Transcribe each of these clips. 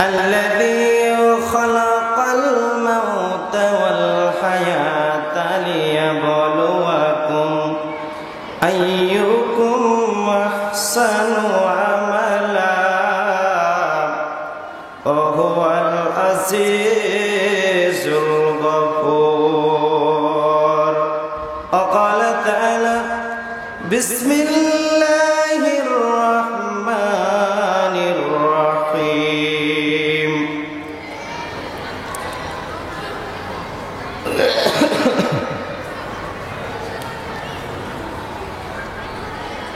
الذي خلق الموت والحياة ليبلوكم أيكم أحسن عملا وهو العزيز الغفور. وقال تعالى بسم الله الرحمن الرحيم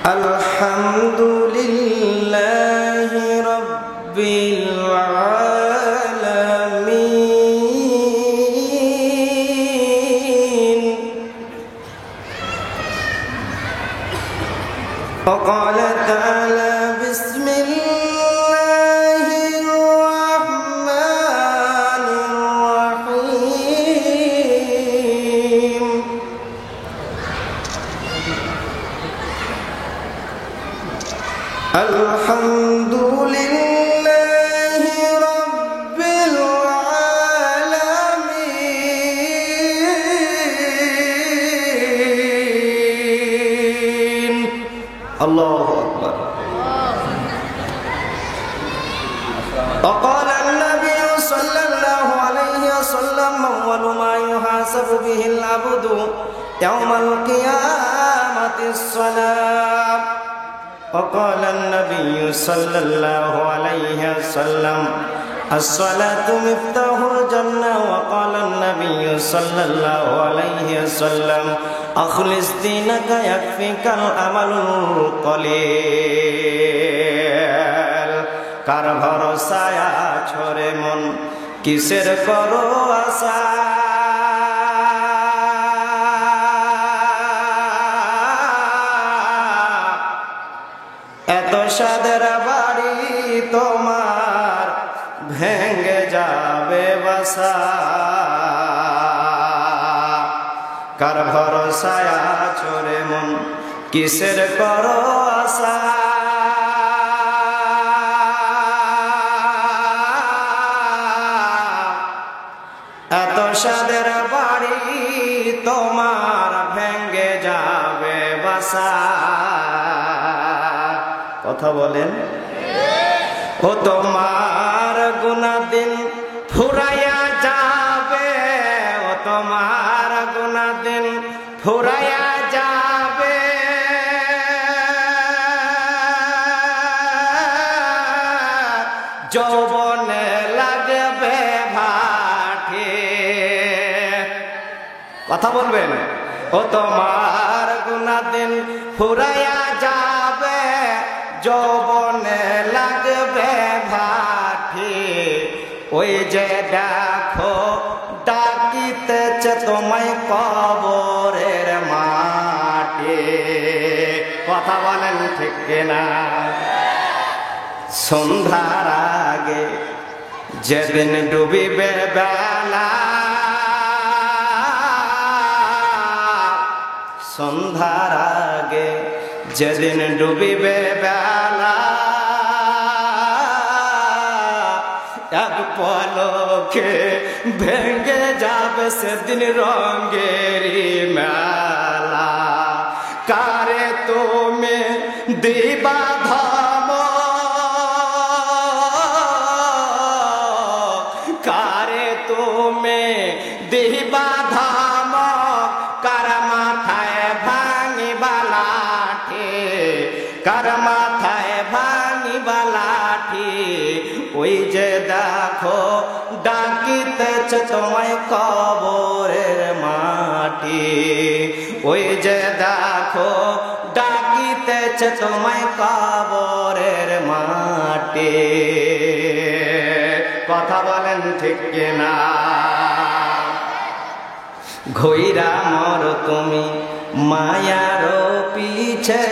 الحمد لله رب العالمين. وقال تعالى بسم الله الرحمن الرحيم الحمد لله رب العالمين. الله أكبر. وقال النبي صلى الله عليه وسلم أول ما يحاسب به العبد يوم القيامة الصلاة. وقال النبي صلى الله عليه وسلم الصلاة مفتاح الجنة. وقال النبي صلى الله عليه وسلم أخلص دينك يكفيك العمل القليل. কার ভরসায় ছড়ে মন কিসের করো আশা, এত সাদের বাড়ি তোমার ভেঙে যাবে বাসা। কার ভরসায় ছড়ে মন কিসের করো আশা, এত সাদের বাড়ি তোমার ভেঙে যাবে বাসা। কথা বলেন। ও তোমার গুনাহ দিন ফুরাইয়া যাবে, ও তোমার গুনাহ দিন ফুরাইয়া যাবে। যৌবনে লাগবে ভাটে। কথা বলবেন। ও তোমার গুনাহ দিন ফুরাইয়া যাবে, যৌবনে লাগবে ভাটে। ওই যে দেখো ডাকিতেছে তোমায় কবরের মাঠে। কথা বলেন ঠিক কিনা। সন্ধ্যার আগে যেদিন ডুবিবে বেলা, সন্ধ্যার আগে যেদিন ডুবিবে বেলা, এক পলকে ভেঙে যাবে সেদিন রঙেরি মেলা। কারে তুমি দিবা ধম, কারে তুমি দিবা ধম, কার মাথায় ভাঙিবা লাঠি, কার মাথায় ভাঙিবা লাঠি। ওই যে দেখো ডাকিতেছে তোমায় কবরের মাটি, ওই যে দেখো ডাকিতেছে তোমায় কবরের মাটি। কথা বলেন ঠিক কিনা। ঘইরা মর তুমি মায়ার পিছে,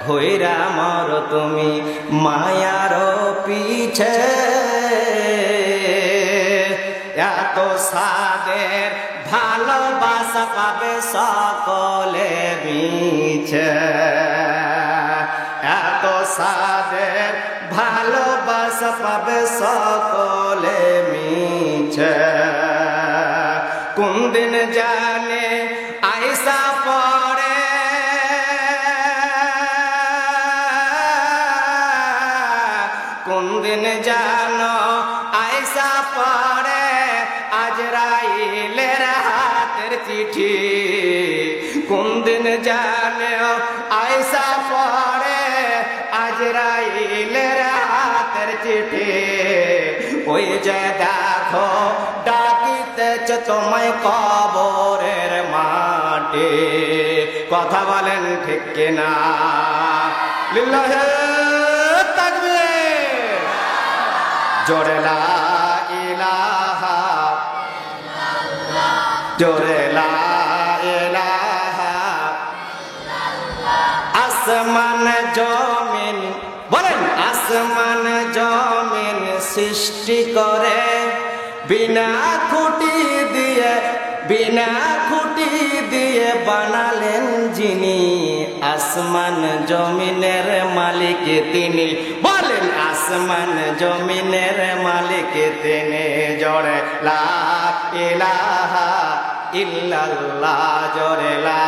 ঘইরা মর তুমি মায়ার পিছে। এত সাদের ভালোবাসা পাবে সকলে বিছে, এত সাদের ভালোবাসা পাবে সকলে মিছে। কোন দিন জানে আইসা পড়ে কোন দিন জানো আইসা পড়ে আজরাইলের হাতের চিঠি। কোন দিন জানে আইসা পড়ে আজরাইলের হাতের চিঠি। ওই যে দেখো ডাকিতেছে তোমায় কবরের মাটি। কথা বলেন ঠিক কিনা? লিল্লাহে তাকবীর। জোরে লা ইলাহা, জোরে লা ইলাহা। আসমান জমিন বলেন, আসমান জমিন সৃষ্টি করে বিনা খুঁটি দিয়ে, বিনা খুঁটি দিয়ে বানালেন যিনি। আসমান জমিনের মালিক তিনি। বলেন আসমান জমিনের মালিক তিনি। জোরে লা ইলাহা ইল্লাল্লাহ, জোরে লা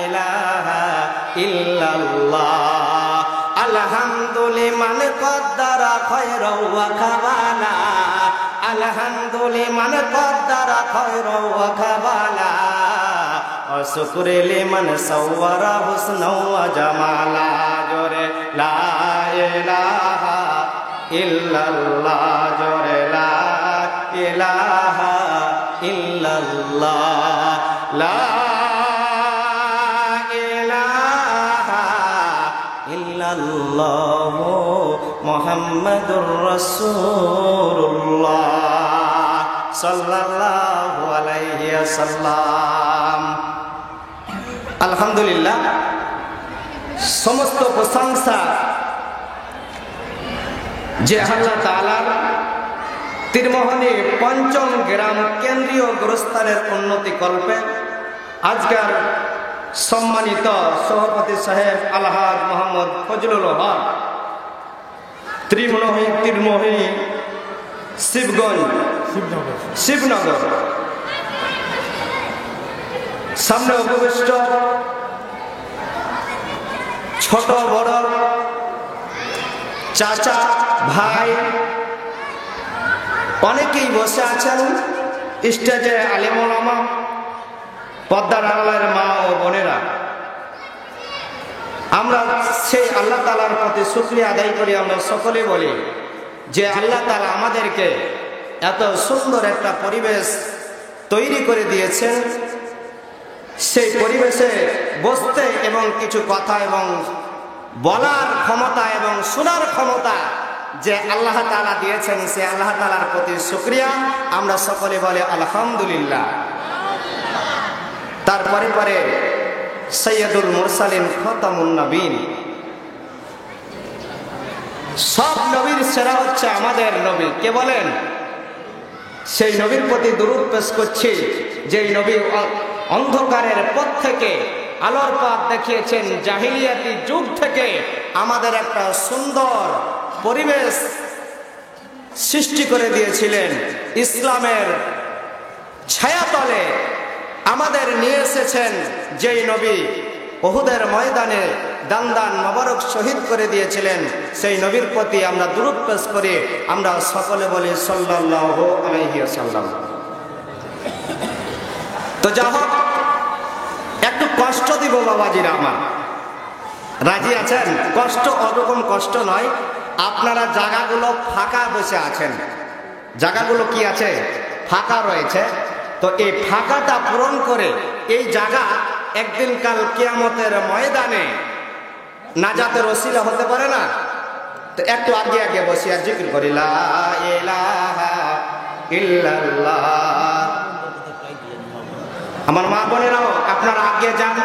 ইলাহা ইল্লাল্লাহ। আলহামদুলিমান কদ্দারা খায়রা ওয়া খাবালা, আলহামদুলিমান কদ্দারা খায়রা ওয়া খাবালা। শুকর লিমান সাওয়ারা হুসনা ওয়া জামালা। জোরে লা ইলাহা ইল্লাল্লাহ, জোরে লা ইলাহা ইল্লাল্লাহ। লা ইলাহা ইল্লাল্লাহ মুহাম্মাদুর রাসূলুল্লাহ সাল্লাল্লাহু আলাইহি ওয়াসাল্লাম। আলহামদুলিল্লাহ, সমস্ত প্রশংসা যে আল্লাহ তাআলার তীরমোহনী পঞ্চম গ্রাম কেন্দ্রীয় গোরস্থানের উন্নতি কল্পে আজকের সম্মানিত সভাপতি সাহেব আলহাজ মোহাম্মদ ফজলুল হক তীরমোহনী শিবগঞ্জ শিবনগর সামনে উপবিষ্ট ছোট বড় চাচা ভাই অনেকেই বসে আছেন। স্টেজে আলেম ওলামা, পর্দার আড়ালের মা ও বোনেরা, আমরা সেই আল্লাহ তাআলার প্রতি শুকরিয়া আদায় করি। আমরা সকলে বলি যে আল্লাহ তাআলা আমাদেরকে এত সুন্দর একটা পরিবেশ তৈরি করে দিয়েছেন। সেই পরিবেশে বসতে এবং কিছু কথা এবং বলার ক্ষমতা এবং শোনার ক্ষমতা যে আল্লাহ তাআলা দিয়েছেন, সে আল্লাহ তাআলার প্রতি শুকরিয়া। আমরা সকলে বলে আলহামদুলিল্লাহ। তারপরে পরে সৈয়দুল মুরসালিন খতামুন নবীন, সব নবীর সেরা হচ্ছে আমাদের নবী। কে বলেন? সেই নবীর প্রতি দরুদ পেশ করছি, যেই নবী অন্ধকারের পথ থেকে আলোর পথ দেখিয়েছেন। জাহিলিয়াতি যুগ থেকে আমাদের একটা সুন্দর পরিবেশ সৃষ্টি করে দিয়েছিলেন। ইসলামের ছায়াতলে আমাদের নিয়ে এসেছেন যেই নবী উহুদের ময়দানে দান মোবারক শহীদ করে দিয়েছিলেন। সেই নবীর প্রতি আমরা দরুদ পেশ করি। আমরা সকলে বলি সাল্লাল্লাহু আলাইহি ওয়াসাল্লাম। তো যা হোক, একটু কষ্ট দিব বাবাজিরা আমার, রাজি আছেন? কষ্ট ওরকম কষ্ট নয়। আপনারা জায়গাগুলো ফাঁকা বসে আছেন, জায়গাগুলো কি আছে? ফাঁকা রয়েছে। তো এই ফাঁকাটা পূরণ করে এই জায়গা একদিন কাল কিয়ামতের ময়দানে নাজাতের ওসিলা হতে পারে না? তো একটু আগে আগে বসিয়া জিকির করি লা ইলাহা ইল্লাল্লাহ। আমার মা বোনেরাও আপনারা আগে যান।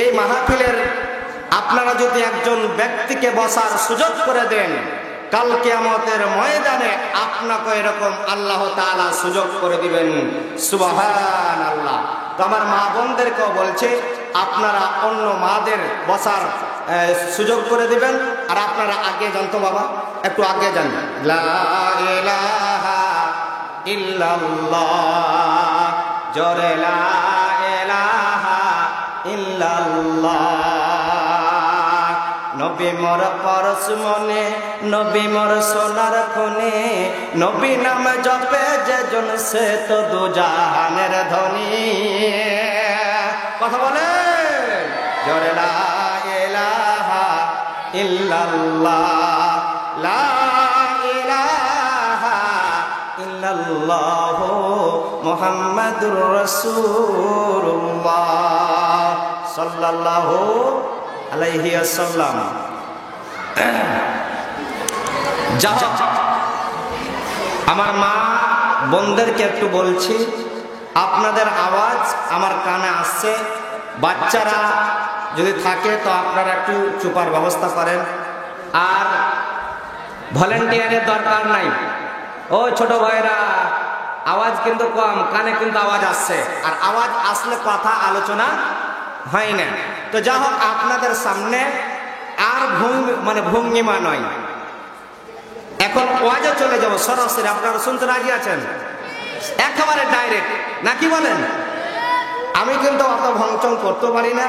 এই মাহফিলের আপনারা যদি একজন ব্যক্তিকে বসার সুযোগ করে দেন, কাল কিয়ামতের ময়দানে আপনাকে এরকম আল্লাহ তাআলা সুযোগ করে দিবেন। সুবহানাল্লাহ। তো আমার মা বোনদেরকেও বলছে, আপনারা অন্য মাদের বসার সুযোগ করে দিবেন। আর আপনারা আগে যান তো বাবা, একটু আগে যান। লা ইলাহা ইল্লাল্লাহ, জোরে লা ইলাহা ইল্লাল্লাহ। নবী মোর পরশ মনে, নবী মোর সোনার খনে, নবী নাম জপে যে জন সে তো দু জাহানের ধনী। কথা বলে জোরে লা ইলাহা ইল্লাল্লাহ, লা ইলাহা ইল্লাল্লাহ মুহাম্মাদুর রাসূলুল্লাহ সাল্লাল্লাহু আলাইহি ওয়াসাল্লাম। আমার মা বোনদেরকে একটু বলছি, আপনাদের আওয়াজ আমার কানে আসছে। বাচ্চারা যদি থাকে তো আপনারা একটু চুপার ব্যবস্থা করেন। আর ভলেন্টিয়ারের দরকার নাই। ও ছোট ভাইরা, আওয়াজ কিন্তু কম, কানে কিন্তু আওয়াজ আসছে। আর আওয়াজ আসলে কথা আলোচনা হয় না। তো যা হোক, আপনাদের সামনে আর ভঙ্গিমা নয়, এখন ওয়াজে চলে যাব সরাসরি। আপনারা শুনতে রাজি আছেন? একেবারে ডাইরেক্ট নাকি বলেন? আমি কিন্তু অত ভংচং করতে পারি না।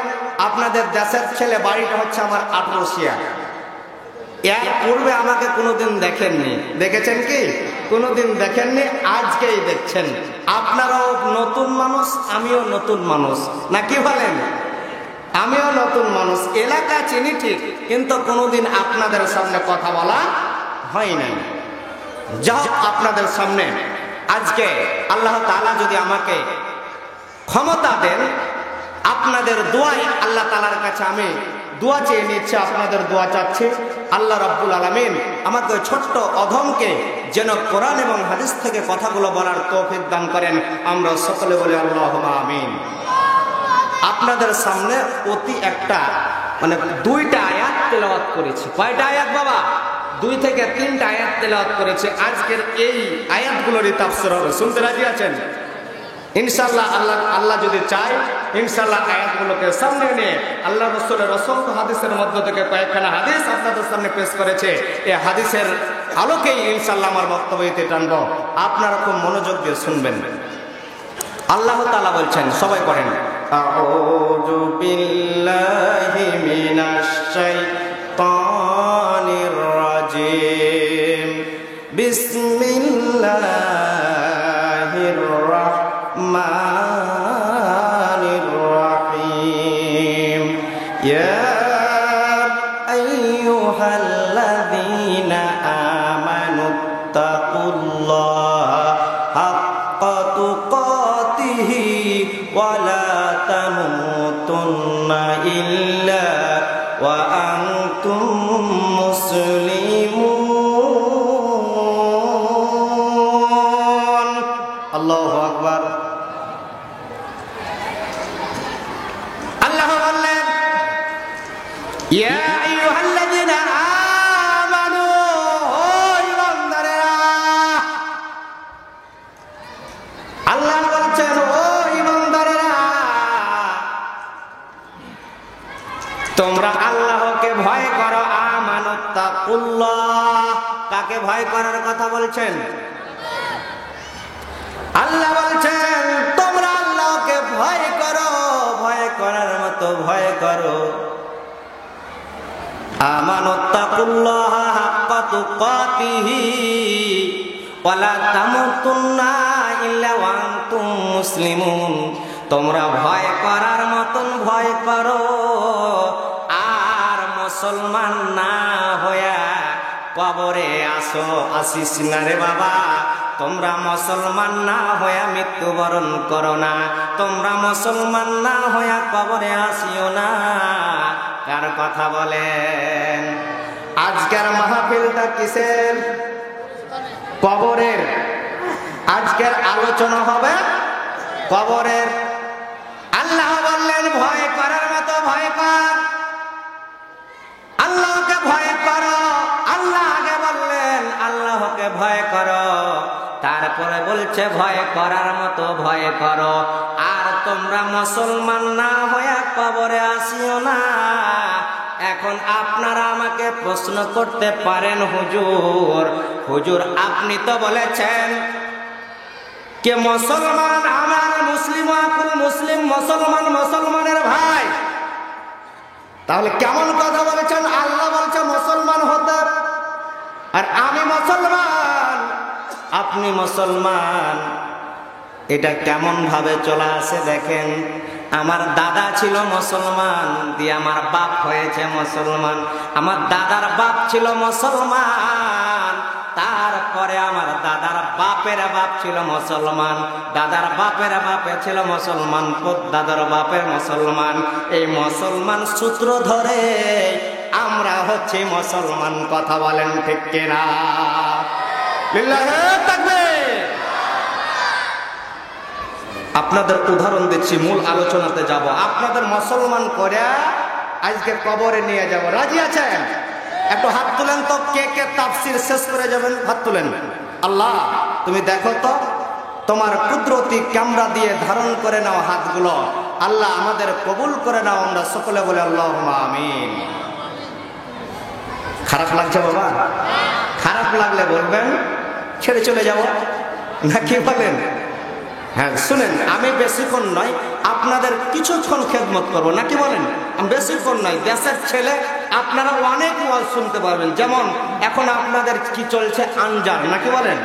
আপনাদের দেশের ছেলে, বাড়িটা হচ্ছে আমার আটরসিয়া। এর পূর্বে আমাকে কোনোদিন দেখেননি। দেখেছেন কি? কোনোদিন দেখেননি, আজকেই দেখছেন। আপনারাও নতুন মানুষ, আমিও নতুন মানুষ, নাকি বলেন? আমিও নতুন মানুষ, এলাকা চিনি ঠিক, কিন্তু কোনোদিন আপনাদের সামনে কথা বলা হয় নাই। যাও, আপনাদের সামনে আজকে আল্লাহ তাআলা যদি আমাকে ক্ষমতা দেন, আপনাদের দোয়ায় আল্লাহ তাআলার কাছে আমি দোয়া চেয়ে নিচ্ছি, আপনাদের দোয়া চাচ্ছি। আল্লাহ রাব্বুল আলামিন আমাকে ছোট্ট অধমকে যেন কোরআন এবং হাদিস থেকে কথাগুলো বলার তৌফিক দান করেন। আমরা সকলে বলি আল্লাহুম্মা আমিন। আপনাদের সামনে অতি একটা দুইটা আয়াত তেলাওয়াত করেছি। কয়টা আয়াত বাবা? 2 থেকে 3টা আয়াত তেলাওয়াত করেছে। আজকের এই আয়াতগুলোরই তাফসীর হবে। শুনতে রাজি আছেন? ইনশাআল্লাহ আল্লাহ যদি চায়, ইনশাআল্লাহ আয়াতগুলোকে সামনে নিয়ে আল্লাহ রাসূলের অসংখ্য হাদিসের মধ্য থেকে কয়েকখানা হাদিস আপনাদের সামনে পেশ করেছে। এই হাদিসের আলোকেই ইনশাআল্লাহ আমার বক্তব্য দিতে টানবো। আপনারা খুব মনোযোগ দিয়ে শুনবেন। আল্লাহ তাআলা বলছেন, সবাই পড়েন, আউযু বিল্লাহি মিনাশ শাইতানির রাজিম, বিসমিল্লাহির রাহমানির রাহিম, ইয়া আইয়ুহাল্লাযীনা আমানুত্তাকুল্লাহা হাক্কা তুকাতিহি ওয়া লা তামুতুন্না ইল্লা ওয়া আনতুম মুসলিমুন। আল্লাহু আকবার। আল্লাহ বললেন, ইয়া আইয়ুহাল্লাযীনা আমানু, ও ঈমানদারেরা। আল্লাহ বলছেন, ও ঈমানদারেরা, তোমরা আল্লাহকে ভয় করো। আমানুত্তাকুল্লাহ, কাকে ভয় করার কথা বলছেন? আল্লাহ বলছেন, তোমরা আল্লাহকে ভয় করো, ভয় করার মতো ভয় করো। আমানুত্তাকুল্লাহ হাক্কা তুকাতিহি ওয়া লা তামুতুন্না ইল্লা ওয়া আনতুম মুসলিমুন। তোমরা ভয় করার মতন ভয় করো, আর মুসলমান না হইয়া কবরে আসিস না রে বাবা। তোমরা মুসলমান না হইয়া মৃত্যুবরণ করো না। তোমরা মুসলমান না হইয়া কবরে আসিও না। কার কথা বলেন? আজকের মাহফিলটা কিসের? কবরের। আজকের আলোচনা হবে কবরের। আল্লাহ বললেন, ভয় করার মতো ভয় কর, আল্লাহকে ভয় করো। আল্লাহ আগে বললেন আল্লাহকে ভয় করো, তারপরে বলছে ভয় করার মতো ভয় করো। আর তোমরা মুসলমান না হইয়া কবরে আসিও না। এখন আপনারা আমাকে প্রশ্ন করতে পারেন, হুজুর হুজুর আপনি তো বলেছেন কে মুসলমান আমার মুসলিম আকুল মুসলিম, মুসলমান মুসলমানের ভাই, তাহলে কেমন কথা বলেছেন? আল্লাহ বলছে মুসলমান হতে, আর আমি মুসলমান আপনি মুসলমান, এটা কেমন ভাবে চলে আসে দেখেন। আমার দাদা ছিল মুসলমান, দিয়ে আমার বাপ হয়েছে মুসলমান, আমার দাদার বাপ ছিল মুসলমান, তারপরে আমার দাদার বাপের বাপ ছিল মুসলমান, দাদার বাপের বাপে ছিল মুসলমান, দাদার বাপের মুসলমান, এই মুসলমান সূত্র ধরে আমরা হচ্ছে মুসলমান। কথা বলেন ঠিক কিনা? লিল্লাহি তাকবীর। আপনাদের উদাহরণ দিচ্ছি, মূল আলোচনাতে যাব। আপনাদের মুসলমান করে আজকে কবরে নিয়ে যাব, রাজি আছেন? একটু হাত তুলেন তো, কে কে তাফসীর শেষ করে যাবেন? হাত তুলেন। আল্লাহ তুমি দেখো তো, তোমার কুদরতি ক্যামেরা দিয়ে ধারণ করে নাও হাতগুলো, আল্লাহ আমাদের কবুল করে নাও। আমরা সকলে বলে আল্লাহুম্মা আমিন। খারাপ লাগছে বাবা? খারাপ লাগলে বলবেন, ছেড়ে চলে যাব নাকি বলেন? হ্যাঁ শুনেন, আমি বেশিক্ষণ নয়, আপনাদের কিছুক্ষণ খেদমত করবো নাকি বলেন? আমি বেশিক্ষণ নয়, দেশের ছেলে, আপনারা অনেক ওয়াজ শুনতে পারবেন। যেমন এখন আপনাদের কি চলছে, আনজার নাকি বলেন?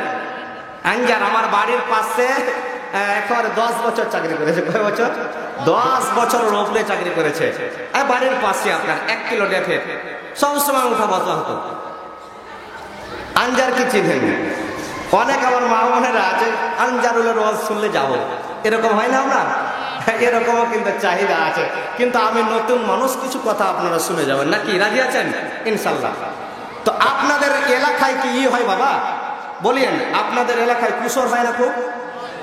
আনজার আমার বাড়ির পাশে এখন 10 বছর চাকরি করেছে। কয় বছর? 10 বছরের উপরে চাকরি করেছে। বাড়ির পাশে আপনার 1 কিলো ডেফে সবসময় উঠা বসা হতো। আনজার কি চিনেন? অনেক আমার মা বোনেরা আছে, আনজারুলের ওয়াজ শুনলে যাবো, এরকম হয় না? আমরা এরকমও কিন্তু চাহিদা আছে, কিন্তু আমি নতুন মানুষ, কিছু কথা আপনারা শুনে যাবেন নাকি? রাজি আছেন ইনশাল্লাহ? তো আপনাদের এলাকায় কি হয় বাবা বলিয়েন? আপনাদের এলাকায় কুশোর হয় না? খুব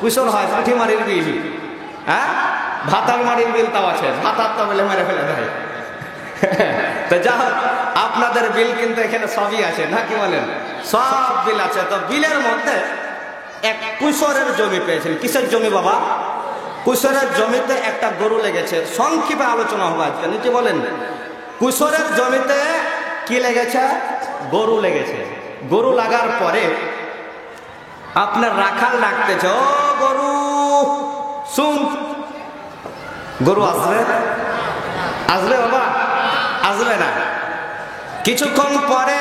কুশোর হয়। পুঁঠিমারির বিল, হ্যাঁ, ভাতার মারির বিল তাও আছে, ভাতার তো বলে মেরে ফেলে দেয়। তো যা হোক, আপনাদের বিল কিন্তু এখানে সবই আছে নাকি বলেন? সব বিল আছে। তো বিলের মধ্যে এক কুশোরের জমি পেয়েছেন। কিসের জমি বাবা? কুশোরের জমিতে একটা গরু লেগেছে। সংক্ষেপে আলোচনা হবে আজকে, নিচে বলেন। কুশোরের জমিতে কি লেগেছে? গরু লেগেছে। গরু লাগার পরে আপনার রাখাল ডাকতেছে, ও গরু শুন। গরু আসবে? আসবে বাবা? আসবে না। কিছুক্ষণ পরে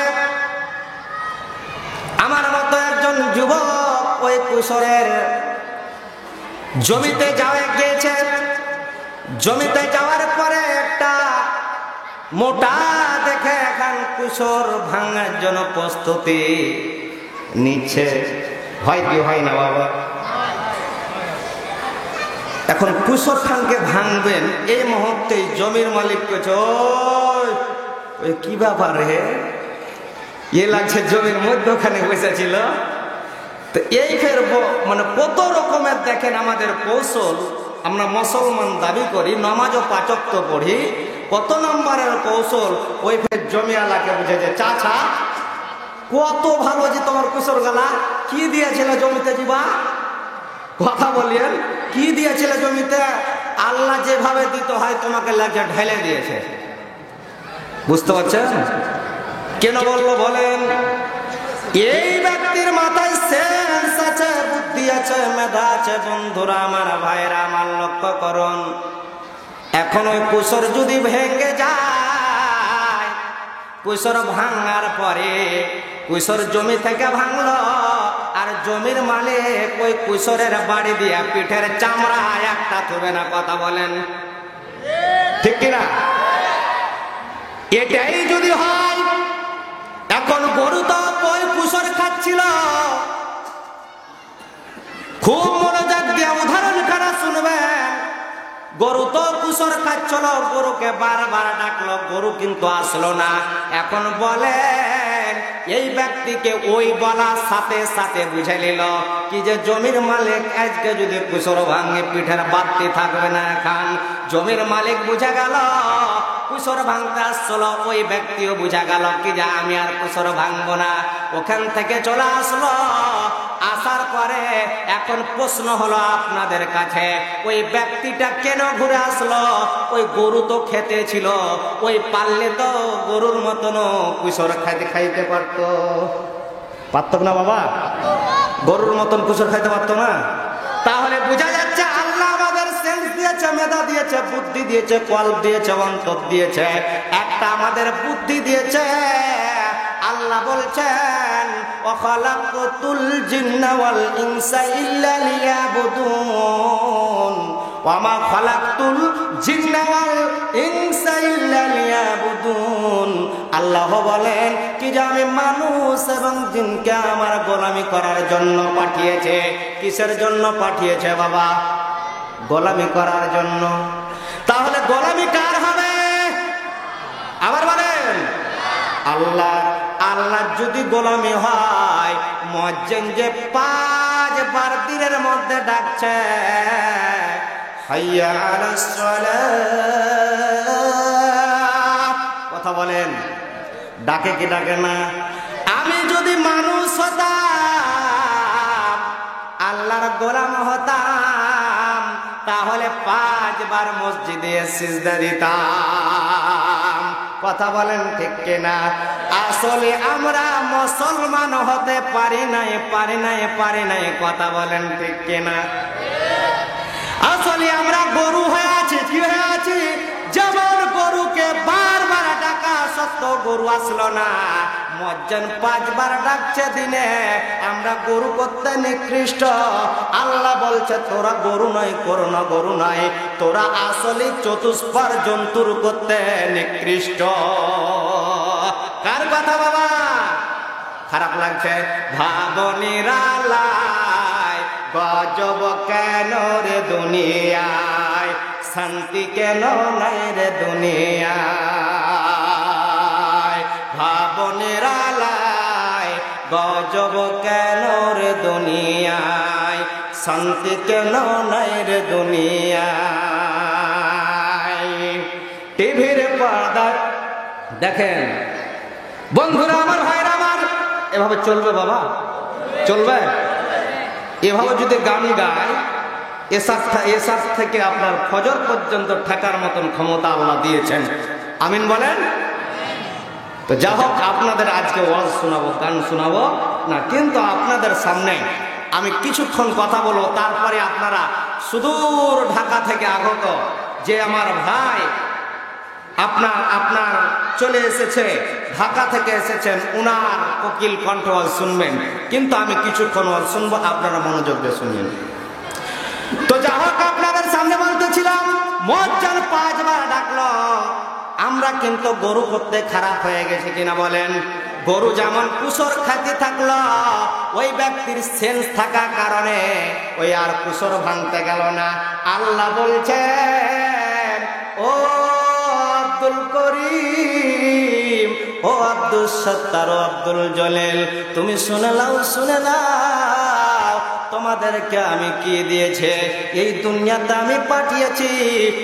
আমার মতো একজন যুবক ওই কুশোরের জমিতে গিয়েছে। জমিতে যাওয়ার পরে একটা মোটা দেখে এখন কুশোর ভাঙার জন্য প্রস্তুতি নিচ্ছে। হয় কি হয় না বাবা? এখন কুশোর খানকে ভাঙবেন, এই মুহূর্তে জমির মালিক কইছে, ওই কি ব্যাপার হে, এ লাগছে জমির মধ্যখানে বসেছিল। তো এই ফের মানে কত রকমের দেখেন আমাদের কৌশল। আমরা মুসলমান দাবি করি, নামাজও 5 ওয়াক্ত পড়ি, কত নম্বরের কৌশল। ওই ফের জমিওয়ালাকে বুঝেছে, চাচা কত ভালো যে তোমার কুশোর গালা, কি দিয়েছিল জমিতে দিবা? কথা বলিয়েন, কি দিয়েছিল জমিতে? আল্লাহ যেভাবে দিতে হয় তোমাকে লাগছে ঢেলে দিয়েছে। বুঝতে পারছেন কেন বললো বলেন? এই ব্যক্তির মাথায় সেন্স আছে, বুদ্ধি আছে, মেধা আছে। বন্ধুরা আমার, ভাইরা আমার, লক্ষ্য করুন। এখন ওই কুশোর যদি ভেঙে যায়, কুশোর ভাঙার পরে কুশোর জমি থেকে ভাঙলো, আর জমির মালিক ওই কুশোরের বাড়ি দিয়া পিঠের চামড়া একটা থুবে না। কথা বলেন ঠিক কিনা? এটাই যদি হয়, এখন গরু তো ওই কুশোর খাচ্ছিল। খুব মনোযোগ দিয়ে উদাহরণ কারা শুনবেন। গরু তো কুশোর খাচ্ছিল, গরুকে বারবার ডাকলো, গরু কিন্তু আসলো না। এখন বলেন এই ব্যক্তিকে ওই বলার সাথে সাথে বুঝে নিল কি যে জমির মালিক আজকে যদি কুশোর ভাঙে, পিঠের বাড়তি থাকবে না। এখন জমির মালিক বুঝে গেল কুশোর ভাঙতে আসলো, ওই ব্যক্তিও বুঝা গেল কি যে আমি আর কুশোর ভাঙবো না। ওখান থেকে চলে আসলো, আসার পরে এখন প্রশ্ন হলো আপনাদের কাছে, ওই ব্যক্তিটা কেন ঘুরে আসলো? ওই গরু তো খেতে ছিল, ওই পারলে তো গরুর মতনও কুসর খাইতে পারতো না বাবা? গরুর মতন কুসর খাইতে পারতো না? তাহলে বোঝা যাচ্ছে আল্লাহ আমাদের সেন্স দিয়েছে, মেধা দিয়েছে, বুদ্ধি দিয়েছে, কল্প দিয়েছে, অন্তর দিয়েছে, একটা আমাদের বুদ্ধি দিয়েছে। আল্লাহ বলছেন ওয়াখালাকতুল জিন্না ওয়াল ইনসা ইল্লা লিয়াবুদুন, ওয়া মা খালাকতুল জিন্না ওয়াল ইনসা ইল্লা লিয়াবুদুন। আল্লাহ বলেন কি যে আমি মানুষ এবং জিনকে আমার গোলামি করার জন্য পাঠিয়েছে। কিসের জন্য পাঠিয়েছে বাবা? গোলামি করার জন্য। তাহলে গোলামি কার হবে? আবার বলেন আল্লাহ। আল্লাহ যদি গোলামি হয়, মুয়াজ্জিন যে 5 বার দিনের মধ্যে ডাকছে হাইয়া আলাস সালাহ, কথা বলেন, ডাকে কি ডাকে না? আমি যদি মানুষ হতাম, আল্লাহর গোলাম হতাম, তাহলে 5 বার মসজিদে সিজদা দিতাম। কথা বলেন ঠিক কিনা? আসলে আমরা মুসলমান হতে পারি নাই। কথা বলেন ঠিক কিনা? আসলে আমরা গরু হয়ে আছি। কি হয়ে আছি? যেমন গরুকে বারবার ডাকা সত্ত্বেও গরু আসলো না, মুয়াজ্জিন 5 বার ডাকছে দিনে, আমরা গরু করতে নিকৃষ্ট। আল্লাহ বলছে তোরা গরু নয়, গরু নয়, তোরা আসলে চতুষ্পার জন্তুর করতে নিকৃষ্ট। কার কথা বাবা? খারাপ লাগছে? ভাবনিরালায় গজব কেন রে দুনিয়ায়, শান্তি কেন নাই রে দুনিয়ায়। ভাবনিরালায় গজব কেন রে দুনিয়ায়, শান্তি কেন নাই রে দুনিয়ায়। টিভির পর্দায় দেখেন বন্ধুরা আমার, ভাইরা আমার, এভাবে চলবে বাবা? চলবে? এভাবে যদি গান গায়, এসার থেকে আপনার ফজর পর্যন্ত ঠেকার মতন ক্ষমতা আল্লাহ দিয়েছেন। আমিন বলেন। তো যা হোক, আপনাদের আজকে ওয়াজ শোনাবো, গান শোনাবো না, কিন্তু আপনাদের সামনে আমি কিছুক্ষণ কথা বলবো। তারপরে আপনারা সুদূর ঢাকা থেকে আগত যে আমার ভাই আপনার চলে এসেছে, ঢাকা থেকে এসেছেন, উনার কোকিল কণ্ঠ শুনবেন। কিন্তু আমি কিছুক্ষণ শুনবো, আপনারা মনোযোগ দিয়ে শুনবেন। তো যা হোক, আপনাদের সামনে বলতেছিলাম, মুয়াজ্জিন 5 বার ডাকলো। আমরা কিন্তু গরু করতে খারাপ হয়ে গেছে কিনা বলেন? গরু যেমন কুসর খাইতে থাকলো, ওই ব্যক্তির সেন্স থাকার কারণে ওই আর কুসর ভাঙতে গেল না। আল্লাহ বলছেন ও আব্দুল করিম, ও আব্দুল সত্তার, ও আব্দুল জলিল, তুমি শুনে নাও, তোমাদেরকে আমি কি দিয়েছে? এই দুনিয়াতে আমি পাঠিয়েছি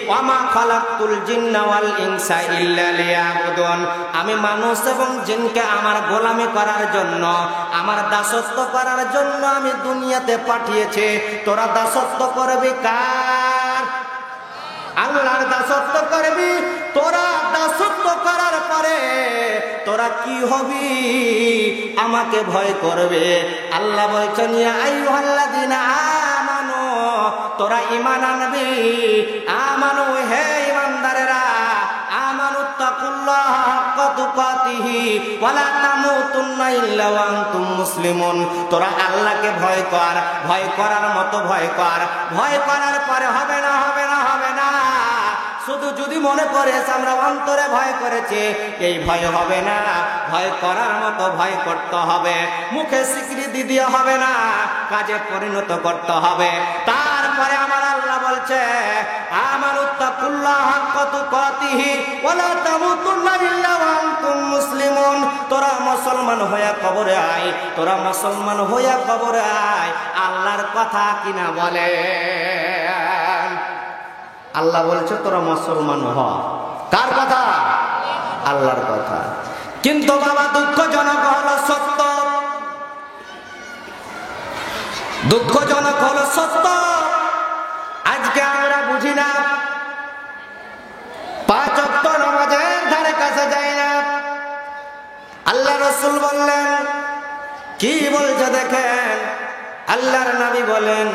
ওয়ামা খালাকতুল জিন্না ওয়াল ইনসা ইল্লা লিয়াবুদুন। আমি মানুষ এবং জিনকে আমার গোলামি করার জন্য, আমার দাসত্ব করার জন্য আমি দুনিয়াতে পাঠিয়েছি। তোরা দাসত্ব করবি কার? আল্লাহর দাসত্ব করবি। তোরা দাসত্ব করার পরে তোরা কি হবি? আমাকে ভয় করবে। আল্লাহ বলছেন ইয়া আইয়ুহাল্লাযীনা আমানু, তোরা ঈমান আনবি। আমানু, হে ঈমানদারেরা, আমানুত্তাকুল্লাহ হাক্কা তুকাতিহি ওয়া লা তামুতুন্না ইল্লা ওয়া আনতুম মুসলিমুন। তোরা আল্লাহকে ভয় কর, ভয় করার মতো ভয় কর। ভয় করার পরে হবে না। শুধু যদি মনে করিস আমরা অন্তরে ভয় করেছি, এই ভয় হবে না। ভয় করার মতো ভয় করতে হবে, মুখে স্বীকৃতি দিয়ে হবে না, কাজে পরিণত করতে হবে। তারপরে আমার আল্লাহ বলছে আমানুত্তাকুল্লাহ হাক্কা তুকাতিহি ওয়া লা তামুতুন্না ইল্লা ওয়া আনতুম মুসলিমুন। তোরা মুসলমান হয়ে কবরে আয়, তোরা মুসলমান হয়ে কবরে আয়। আল্লাহর কথা কিনা বলে? আল্লাহ বলছে তোরা মুসলমান হ। কার কথা? আল্লাহর কথা। কিন্তু বাবা দুঃখজনক হলো সত্য, দুঃখজনক হলো সত্য, আজকে আমরা বুঝি না, 5 ওয়াক্ত নামাজের ধারে কাছে যাই না। আল্লাহ রাসূল বললেন, কি বলছে দেখেন, আল্লাহর নবী বলেন,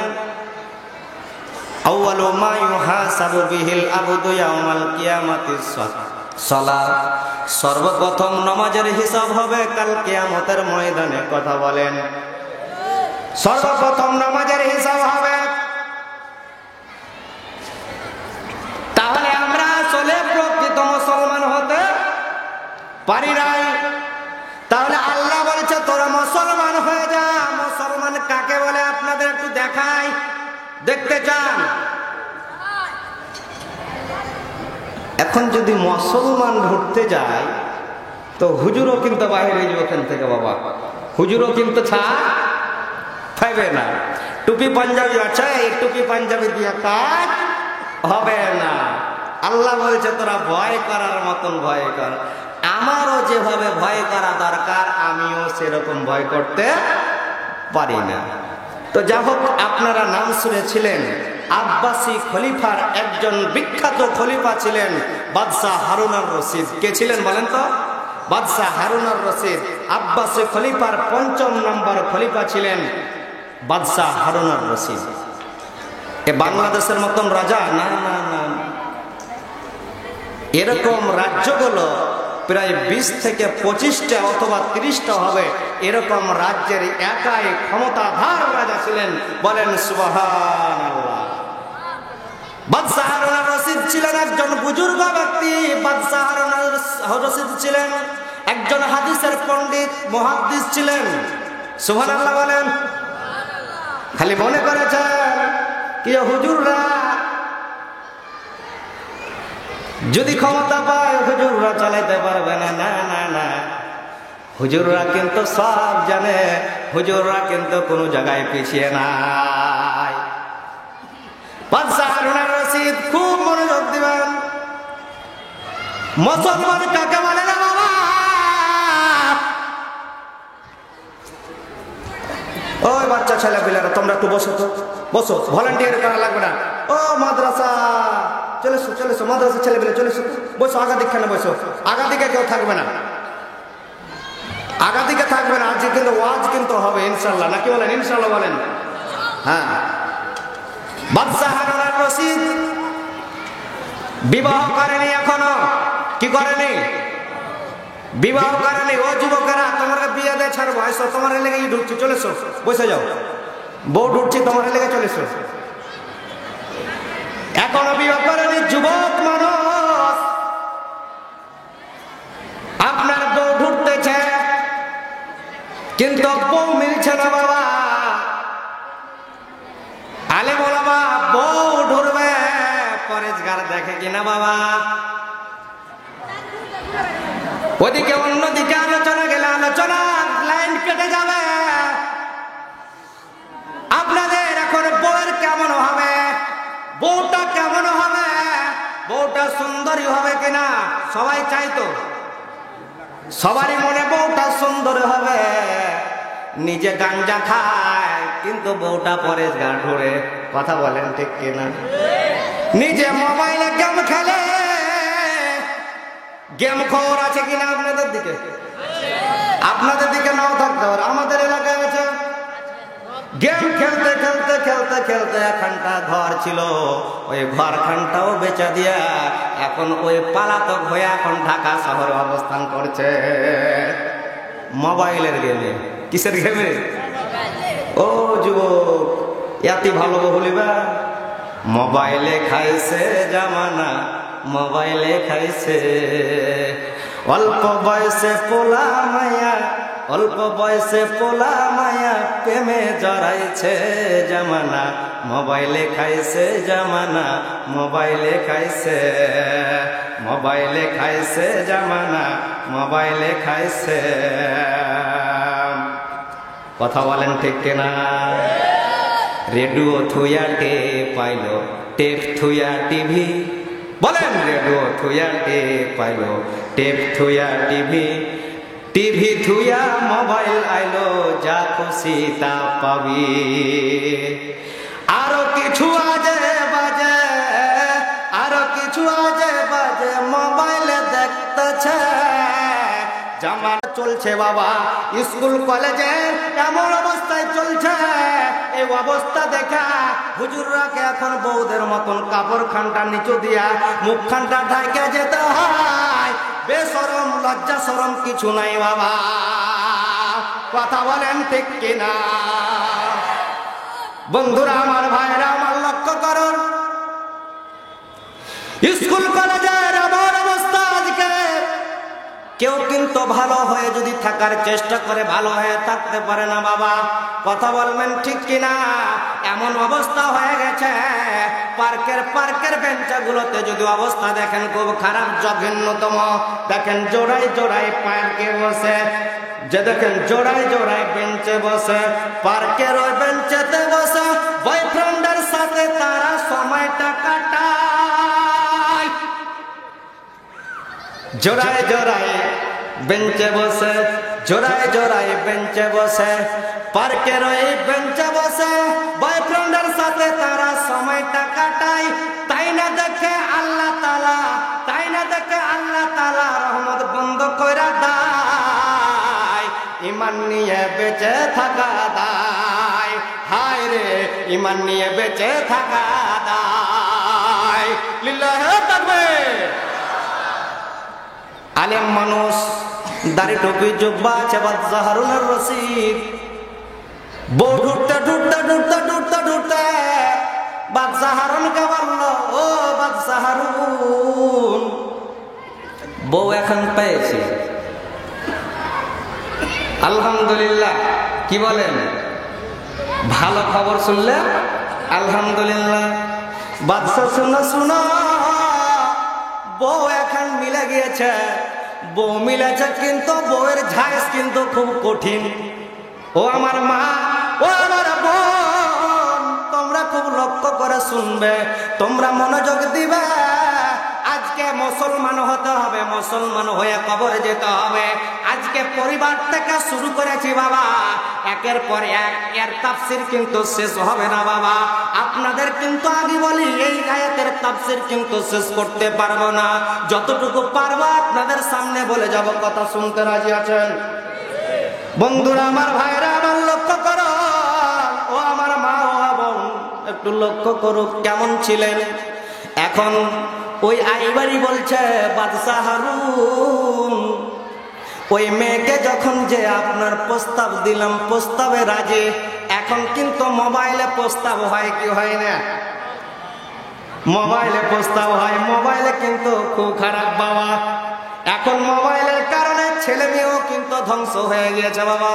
আউয়ালু মা ইউহাসাবু বিহিল আবদু ইয়াউমাল কিয়ামাতিস সালাত, সর্বপ্রথম নামাজের হিসাব হবে কাল কিয়ামতের ময়দানে। কথা বলেন, সর্বপ্রথম নামাজের হিসাব হবে। তাহলে আমরা আসলে প্রকৃত মুসলমান হতে পারি নাই। তাহলে আল্লাহ বলেছে তোরা মুসলমান হয়ে যা। মুসলমান কাকে বলে আপনাদের একটু দেখাই, দেখতে চান? এখন যদি মুসলমান ঢুকতে যায় তো হুজুরও কিন্তু বাইরে যাবে ওখান থেকে। বাবা, হুজুরও কিন্তু ছাড় পাইবে না। টুপি পাঞ্জাবি আছে, এই টুপি পাঞ্জাবি দিয়ে কাজ হবে না। আল্লাহ বলছে তোরা ভয় করার মতন ভয় কর। আমারও যেভাবে ভয় করা দরকার আমিও সেরকম ভয় করতে পারি না। তো যা হোক, আপনারা নাম শুনেছিলেন, আব্বাসী খলিফার একজন বিখ্যাত খলিফা ছিলেন বাদশাহ হারুন আর রশিদ। কে ছিলেন বলেন তো? বাদশাহ হারুন আর রশিদ। আব্বাসী খলিফার 5ম নম্বর খলিফা ছিলেন বাদশাহ হারুন আর রশিদ। এ বাংলাদেশের মতন রাজা না, না না, এরকম রাজ্যগুলো প্রায় 20 থেকে 25টা অথবা 30টা হবে। এরকম রাজ্যের একাই ক্ষমতাধর রাজা ছিলেন। বলেন সুবহানাল্লাহ। বাদশাহ হারুন আর রশিদ ছিলেন একজন বুজুর্গ ব্যক্তি। বাদশাহ হারুন আর রশিদ ছিলেন একজন হাদিসের পণ্ডিত, মুহাদ্দিস ছিলেন। সুবহানাল্লাহ বলেন। খালি মনে করেছেন কি হুজুররা যদি ক্ষমতা পায় হুজুররা চালাইতে পারবে না। না না না, হুজুররা কিন্তু সব জানে, হুজুররা কিন্তু কোনো জায়গায় পিছিয়ে নাই। বাদশাহ হারুন আর রশিদ খুব মনোযোগ দিবেন। মুসলমান কাকে বলে না বাবা? ওই বাচ্চা ছেলে পিলেরা তোমরা একটু বসো তো, বসো, ভলান্টিয়ার করা লাগবে না। ও মাদ্রাসা চলে এসো, চলে এসো, মাদ্রাসা ছেলে পিলে চলে এসো, বসো, আগা দিকে না বসো, আগা দিকে কেউ থাকবে না, আগা দিকে থাকবে না। আজকে কিন্তু ওয়াজ কিন্তু হবে ইনশাল্লাহ, নাকি বলেন? ইনশাল্লাহ বলেন। হ্যাঁ, বাদশাহ হারুন আর রশিদ বিবাহ করেনি এখনো। কি করেনি? বিবাহ করেনি। ও যুবকেরা, তোমাকে বিয়ে দিয়ে ছাড়বো, এসো, তোমার লেগে ঢুকছি, চলে এসো, বসে যাও, বউ ঢুকছি, তোমার লেগে চলে এসো। এখনো বিবাহ করেনি যুবক মানুষ, আপনার বউ ঢুকতেছে কিন্তু বউ মিলছে না বাবা। আলে বলাবা বউ ঢুকবে, পরেশগার দেখে কিনা বাবা। ওদিকে অন্যদিকে আলোচনা গেলে আলোচনা লাইন কেটে যাবে। আপনাদের এখন বউয়ের কেমন হবে, বউটা কেমন হবে, বউটা সুন্দরী হবে কিনা সবাই চাইতো। সবারই মনে বউটা সুন্দর হবে। নিজে গাঞ্জা খায় কিন্তু বউটা পরেশগার ঢোরে। কথা বলেন ঠিক কিনা? নিজে মোবাইলে গেম খেলে। গেম খবর আছে কিনা আপনাদের দিকে? আপনাদের দিকে নাও থাকতে পারে, আমাদের এলাকায় আছে। গেম খেলতে খেলতে খেলতে খেলতে একখানটা ঘর ছিল, ওই ঘরখানটাও বেচা দিয়া এখন ওই পালাতক হয়ে এখন ঢাকা শহরে অবস্থান করছে। মোবাইলের গেমে। কিসের গেমে? ও যুবক, এত ভালো বলিবা, মোবাইলে খাইছে জামানা, মোবাইলে খাইছে। অল্প বয়সে পোলা মায়া, অল্প বয়সে পোলা মায়া, প্রেমে জড়াইছে জামানা, মোবাইলে খাইছে জামানা, মোবাইলে খাইছে, মোবাইলে খাইছে জামানা, মোবাইলে খাইছে। কথা বলেন ঠিক কিনা? রেডিও থুয়া টেপ পাইল, টেপ থুয়া টিভি। বলেন, রেডিও থুয়া টেপ পাইল, টেপ থুয়া টিভি। টিভি থুয়া মোবাইল আইলো, যা খুশি তা পাবি। আরো কিছু আজে বাজে, আরো কিছু আজে বাজে মোবাইলে দেখতেছে। জামানা চলছে বাবা, স্কুল কলেজে এমন অবস্থায় চলছে। এই অবস্থা দেখা হুজুররাকে এখন বউদের মতন কাপড় খানটা নিচু দিয়া মুখ খানটা ঢাকে যেতে হয়। বেশরম লজ্জা শরম কিছু নাই বাবা, কথা বলেন ঠিক কিনা? বন্ধুরা আমার, ভাইরা আমার, লক্ষ্য করুন স্কুল কলেজের এমন অবস্থা আজকে। কেউ কিন্তু ভালো হয়ে যদি থাকার চেষ্টা করে ভালো হয়ে থাকতে পারে না বাবা, কথা বলবেন ঠিক কিনা? এমন অবস্থা হয়ে গেছে পার্কের বেঞ্চগুলোতে যদি অবস্থা দেখেন খুব খারাপ, জঘন্যতম। দেখেন জোড়ায় জোড়ায় পার্কে বসে, যে দেখেন জোড়ায় জোড়ায় বেঞ্চে বসে, পার্কের ওই বেঞ্চেতে বসে বয়ফ্রেন্ডের সাথে তারা সময়টা কাটায়। জোড়ায় জোড়ায় বেঞ্চে বসে, জোড়ায় জোড়ায় বেঞ্চে বসে, পার্কের ওই বেঞ্চে বসে বয়ফ্রেন্ডের সাথে তারা সময়টা কাটায়। তাই না দেখে আল্লাহ তাআলা, তাই না দেখে আল্লাহ তাআলা রহমত বন্ধ কইরা দেয়। ঈমান নিয়ে বেঁচে থাকা দায়, হায় রে ঈমান নিয়ে বেঁচে থাকা দায়। লিল্লাহি তাকবীর। আলেম মানুষ, দাড়ি টুপি জুব্বা আছে, বাদশা হারুনুর রশিদ। বউ ঢুকতে ঢুকতে ঢুকতে ঢুকতে ঢুকতে বাদশা হারুনকে বলল, ও বাদশা হারুন, বউ এখন পেয়েছি। আলহামদুলিল্লাহ, কি বলেন? ভালো খবর শুনলে আলহামদুলিল্লাহ। বাদশা শুনো শুনো, বউ এখন মিলে গিয়েছে। বউ মিলেছে কিন্তু বউয়ের ঝাইস কিন্তু খুব কঠিন। ও আমার মা, ও আমার বোন, তোমরা খুব লক্ষ্য করে শুনবে, তোমরা মনোযোগ দিবে। আজকে মুসলমান হতে হবে, মুসলমান হয়ে কবরে যেতে হবে। আজকে পরিবার থেকে শুরু করেছি বাবা, একের পর এক এর তাফসীর কিন্তু শেষ হবে না বাবা। আপনাদের কিন্তু আগে বলি, এই আয়াতের তাফসীর কিন্তু শেষ করতে পারবো না। যতটুকু পারবো আপনাদের সামনে বলে যাব। কথা শুনতে রাজি আছেন? বন্ধুরা আমার, ভাইরা আমার, লক্ষ্য করো। ও আমার মা, ও বোন, একটু লক্ষ্য করো কেমন ছিলেন। এখন ওই আইবারি বলছে, বাদশা হারুন, ওই মেয়েকে যখন যে আপনার প্রস্তাব দিলাম, প্রস্তাবে রাজি। এখন কিন্তু মোবাইলে প্রস্তাব হয় কি হয় না? মোবাইলে প্রস্তাব হয়। মোবাইলে কিন্তু খুব খারাপ বাবা। এখন মোবাইলের কারণে ছেলে মেয়েও কিন্তু ধ্বংস হয়ে গিয়েছে বাবা।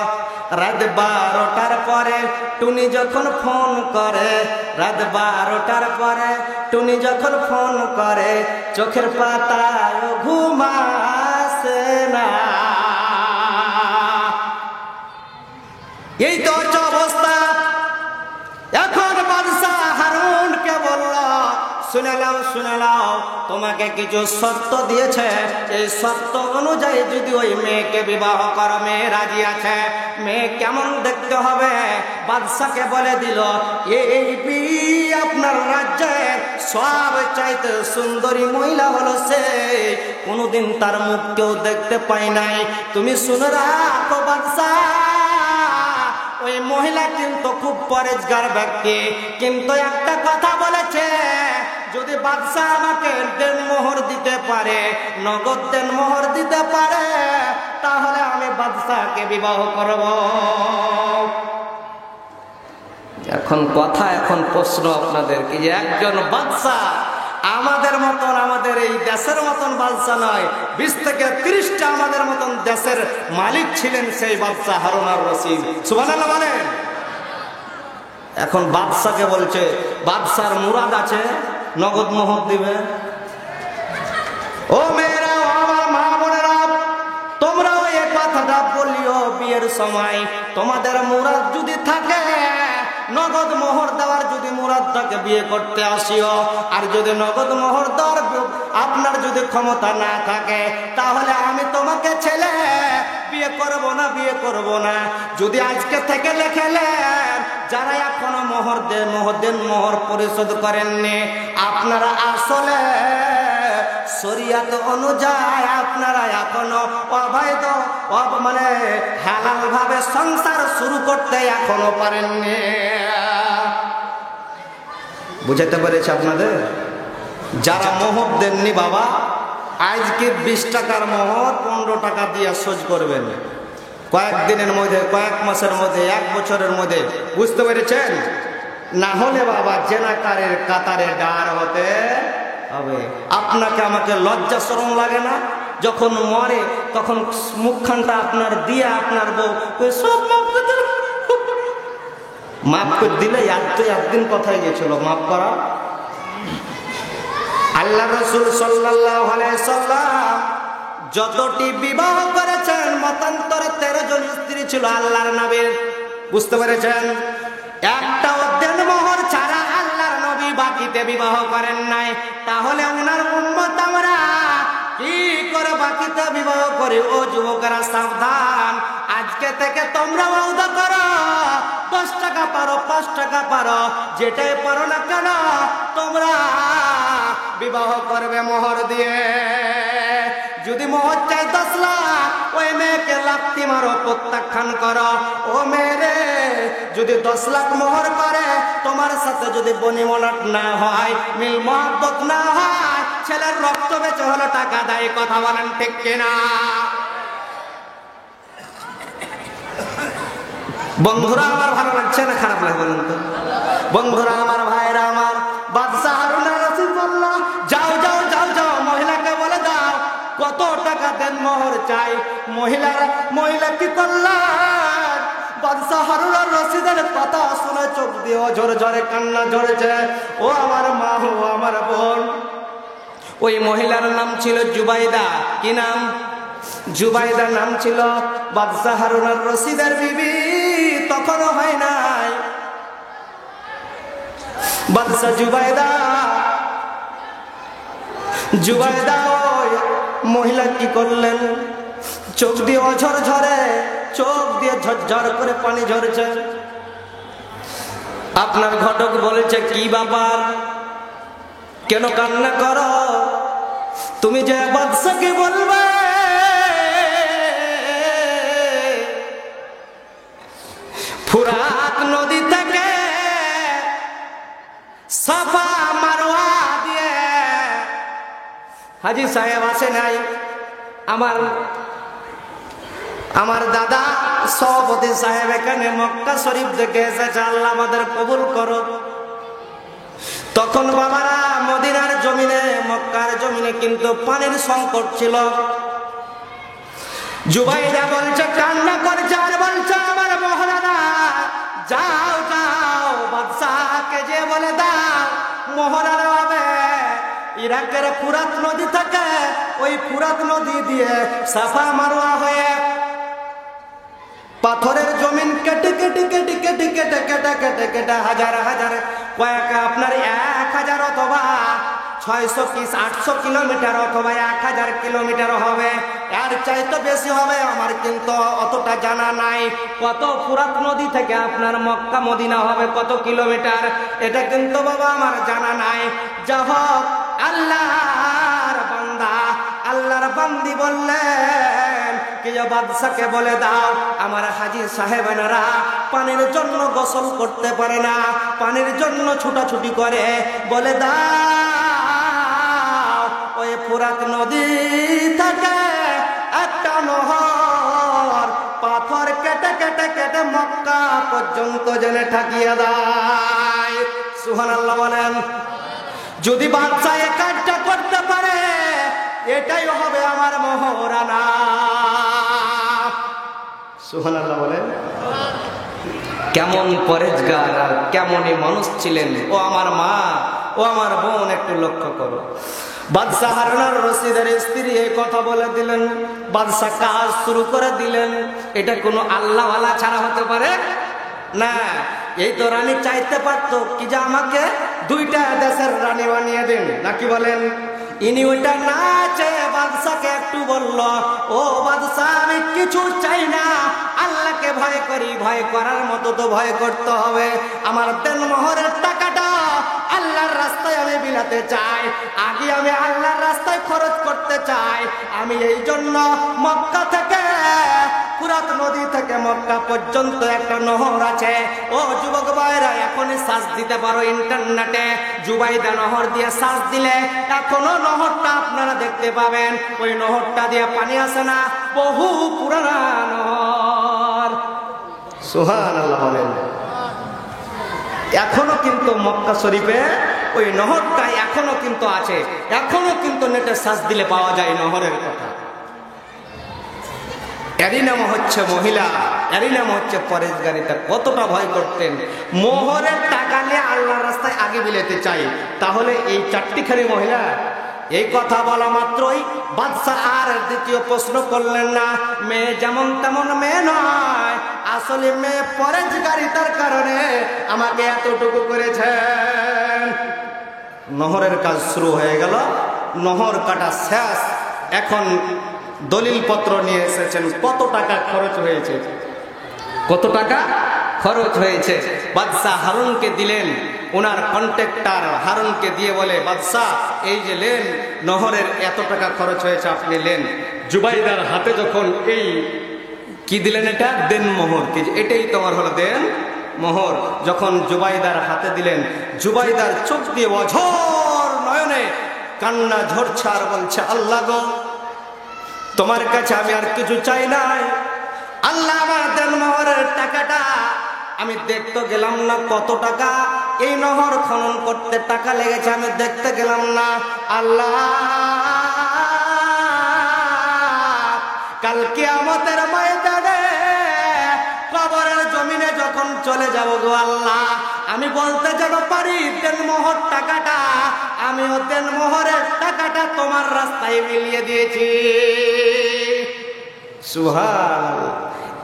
রাত 12টার পরে টুনি যখন ফোন করে, রাত 12টার পরে টুনি যখন ফোন করে, চোখের পাতায় ঘুম আসে না। এই তো অবস্থা। এখন বাদশা হারুনকে বলল, শুনে নাও, শুনে নাও, তোমাকে কিছু শর্ত দিয়েছে। এই শর্ত অনুযায়ী যদি ওই মেয়েকে বিবাহ করো, মেয়ে রাজি আছে। মেয়ে কেমন দেখতে হবে বাদশাকে বলে দিল, এই বিয়ে আপনার রাজ্যের সব চাইতে সুন্দরী মহিলা হলো সে, কোনোদিন তার মুখ কেউ দেখতে পাই নাই। তুমি শুনে রাখো বাদশা, ওই মহিলা কিন্তু খুব পরেজগার ব্যক্তি, কিন্তু একটা কথা বলেছে, যদি বাদশা আমাকে দেনমোহর দিতে পারে, নগদ দেনমোহর দিতে পারে, তাহলে আমি বাদশাকে বিবাহ করব। এখন কথা, এখন প্রশ্ন আপনাদেরকে, যে একজন বাদশা আমাদের মতন, আমাদের এই দেশের মতন বাদশা নয়, 20 থেকে 30টা আমাদের মতন দেশের মালিক ছিলেন সেই বাদশা হারুন আর রশিদ। সুবহানাল্লাহ বলেন। এখন বাদশাকে বলছে, বাদশার মুরাদ আছে, নগদ মোহর দিবে। ও মেয়েরা, ও আমার মা বোনেরা, তোমরাও এই কথাটা বলিও বিয়ের সময়। তোমাদের মুরাদ যদি থাকে, নগদ মোহর দেওয়ার যদি মুরাদ থাকে, বিয়ে করতে আসিও। আর যদি নগদ মোহর দেওয়ার আপনার যদি ক্ষমতা না থাকে, তাহলে আমি তোমাকে ছেলে বিয়ে করব না, বিয়ে করব না। যদি আজকে থেকে লেখেলেন, যারা এখনো মোহর পরিশোধ করেননি, আপনারা আসলে শরীয়ত অনুযায়ী আপনারা এখনো অবৈধ মানে হালাল ভাবে সংসার শুরু করতে এখনো পারেননি। বুঝাতে পেরেছি আপনাদের? যারা মোহর দেননি বাবা, আজকে 20 টাকার মোহর 15 টাকা দিয়ে শোধ করবেন, কয়েকদিনের মধ্যে, কয়েক মাসের মধ্যে, 1 বছরের মধ্যে। বুঝতে পেরেছেন? না হলে বাবা জেনাকারের কাতারে দাঁড় হতে হবে। আপনাকে আমাকে লজ্জা শরম লাগে না? যখন মরে তখন মুখখানটা আপনার দিয়ে আপনার বউ সব মাফ করে দিলে একদিন কথাই গেছিল মাফ করা। আল্লাহ রাসূল সাল্লাল্লাহু আলাইহি সাল্লাম যতটি বিবাহ করেছেন, মতান্তরে 13 জন স্ত্রী ছিল আল্লাহর নবীর। বুঝতে পেরেছেন? একটাও দেনমোহর ছাড়া আল্লাহর নবী বাকিতে বিবাহ করেন নাই। তাহলে ওনার উম্মত আমরা কি করে বাকিতে বিবাহ করি? ও যুবকেরা সাবধান, আজকে থেকে তোমরা ওয়াদা করো, 10 টাকা পারো, 5 টাকা পারো, যেটাই পারো না কেন তোমরা বিবাহ করবে মোহর দিয়ে। যদি মোহর চাই 10 লাখ, ওই মেয়েকে লাথি মারো, প্রত্যাখ্যান করো। ও মেয়েরে, যদি 10 লাখ মোহর করে, তোমার সাথে যদি বনিমনাট না হয়, মিল মহব্বত না হয়, ছেলের রক্ত বেঁচে হলো টাকা দেয়। কথা বলেন ঠিক কিনা? বন্ধুরা আমার ভালো লাগছে না খারাপ লাগে বলেন তো? বন্ধুরা আমার, ভাইরা আমার, বাদশা হারুন আর রশিদ বলল, যাও যাও যাও যাও, মহিলাকে বলে দাও কত টাকা দেন মোহর চাই। মহিলা কি করলেন? বাদশা হারুন আর রশিদের কথা শুনে চোখ দিয়ে ঝরে ঝরে কান্না ঝরেছে। ও আমার মা, ও আমার বোন। ওই মহিলার নাম ছিল জুবাইদা। কি নাম? জুবাইদা নাম ছিল। বাদশা হারুন আর রশিদের বিবি তখনও হয় নাই। বাদশা জুবাইদা ওই মহিলা কি করলেন? চোখ দিয়ে অঝর ঝরে, চোখ দিয়ে ঝরঝর করে পানি ঝরছে। আপনার ঘটক বলেছে, কি ব্যাপার, কেন কান্না করো? তুমি যে বাদশাকে বলবে ফুরাত নদী থেকে সাফা মারওয়া দিয়ে হাজী সাহেব আসে নাই। আমার দাদা সভাপতি সাহেব এখানে মক্কা শরীফ থেকে এসেছে, আল্লাহ আমাদের কবুল করো। তখন বাবারা মদিনার জমিনে, মক্কার জমিনে কিন্তু পানির সংকট ছিল। জুবাইদা বলছে, কান্না করছে আর বলছে, আমার মহারানা যাও যাও, বাদশাকে যে বলে দাও মোহরানা হবে ইরাকের ফুরাত নদী থেকে, ওই ফুরাত নদী দিয়ে সাফা মারওয়া হয়ে পাথরের জমিন কেটে কেটে কেটে কেটে কেটে কেটে কেটে কেটে হাজার হাজার, কয়েক আপনার 1000 অথবা 600 কি 800 কিলোমিটার অথবা 1000 কিলোমিটার হবে, এর চাইতে বেশি হবে। আমার কিন্তু অতটা জানা নাই কত ফুরাত নদী থেকে আপনার মক্কা মদিনা হবে কত কিলোমিটার, এটা কিন্তু বাবা আমার জানা নাই। যা হোক, আল্লাহর বান্দা, আল্লাহর বান্দি বললেন কি যে বাদশাকে বলে দাও আমার হাজী সাহেবানারা পানির জন্য গোসল করতে পারে না, পানির জন্য ছুটাছুটি করে, বলে দাও ওই ফুরাত নদী থেকে একটা নহর পাথর কেটে কেটে কেটে মক্কা পর্যন্ত জেনে ঠাকিয়ে দেয়। সুবহানাল্লাহ বলেন। যদি বাদশা এই কাজটা করতে পারে, এটাই হবে আমার মহারানা। সুবহানাল্লাহ বলেন। কেমন পরেজগার আর কেমনই মানুষ ছিলেন। ও আমার মা, ও আমার বোন, একটু লক্ষ্য করো। বাদশা হারুন আর রশিদের স্ত্রী এই কথা বলে দিলেন, বাদশা কাজ শুরু করে দিলেন। এটা কোনো আল্লাহওয়ালা ছাড়া হতে পারে না। এই তো রানী চাইতে পারতো কি যে আমাকে 2টা দেশের রানী বানিয়ে দিন, নাকি বলেন? ইনি ওইটা না চেয়ে বাদশাকে একটু বলল, ও বাদশা, আমি কিছু চাই না, আল্লাহকে ভয় করি, ভয় করার মতো তো ভয় করতে হবে। আমার দেনমোহরের টাকাটা আল্লাহর রাস্তায় আমি বিলাতে চাই, আগে আমি আল্লাহর রাস্তায় খরচ করতে চাই। আমি এই জন্য মক্কা থেকে, ফুরাত নদী থেকে মক্কা পর্যন্ত একটা নহর আছে। ও যুবক ভাইরা, এখনই সার্চ দিতে পারো ইন্টারনেটে, জুবাইদা নহর দিয়ে সার্চ দিলে এখনো নহরটা আপনারা দেখতে পাবেন। ওই নহরটা দিয়ে পানি আসে না, বহু পুরানা নহর। সুবহানাল্লাহ বলেন। এখনো কিন্তু মক্কা শরীফে ওই নহরটা এখনো কিন্তু আছে, এখনো কিন্তু নেটে সার্চ দিলে পাওয়া যায় নহরের কথা। এরই নাম হচ্ছে মহিলা, এরই নাম হচ্ছে পরেশগারিতা। কতটা ভয় করতেন, মোহরের টাকা নিয়ে আল্লাহর রাস্তায় আগে বিলাতে চাই। তাহলে এই চারটিখানি মহিলা, এই কথা বলা মাত্রই বাদশাহ আর দ্বিতীয় প্রশ্ন করলেন না। মেয়ে যেমন তেমন মেয়ে নয়, আসলে মেয়ে পরেশগারিতার কারণে আমাকে এতটুকু করেছেন। নহরের কাজ শুরু হয়ে গেল, নহর কাটা শেষ। এখন দলিল পত্র নিয়ে এসেছেন, কত টাকা খরচ হয়েছে, কত টাকা খরচ হয়েছে। বাদশাহ হারুনকে দিলেন, ওনার কন্ট্রাক্টর হারুনকে দিয়ে বলে, বাদশাহ এই যে লেন, নহরের এত টাকা খরচ হয়েছে, আপনি লেন। জুবাইদার হাতে যখন এই কি দিলেন, এটা দেন মোহর, কি এটাই তোমার হলো দেন মোহর। যখন জুবাইদার হাতে দিলেন, জুবাইদার চোখ দিয়ে অঝোর নয়নে কান্না ঝরছে আর বলছে, আল্লাহ গো, তোমার কাছে আমি আর কিছু চাই নাই। আল্লাহ, আমার দেন মোহরের টাকাটা আমি দেখতে গেলাম না, কত টাকা এই নহর খনন করতে টাকা লেগেছে আমি দেখতে গেলাম না। আল্লাহ, কাল কিয়ামতের ময়দানে কবরের জমিনে যখন চলে যাব গো আল্লাহ, আমি বলতে যেন পারি, দেনমোহর টাকাটা, আমিও দেনমোহরের টাকাটা তোমার রাস্তায় মিলিয়ে দিয়েছি। সুবহানাল্লাহ।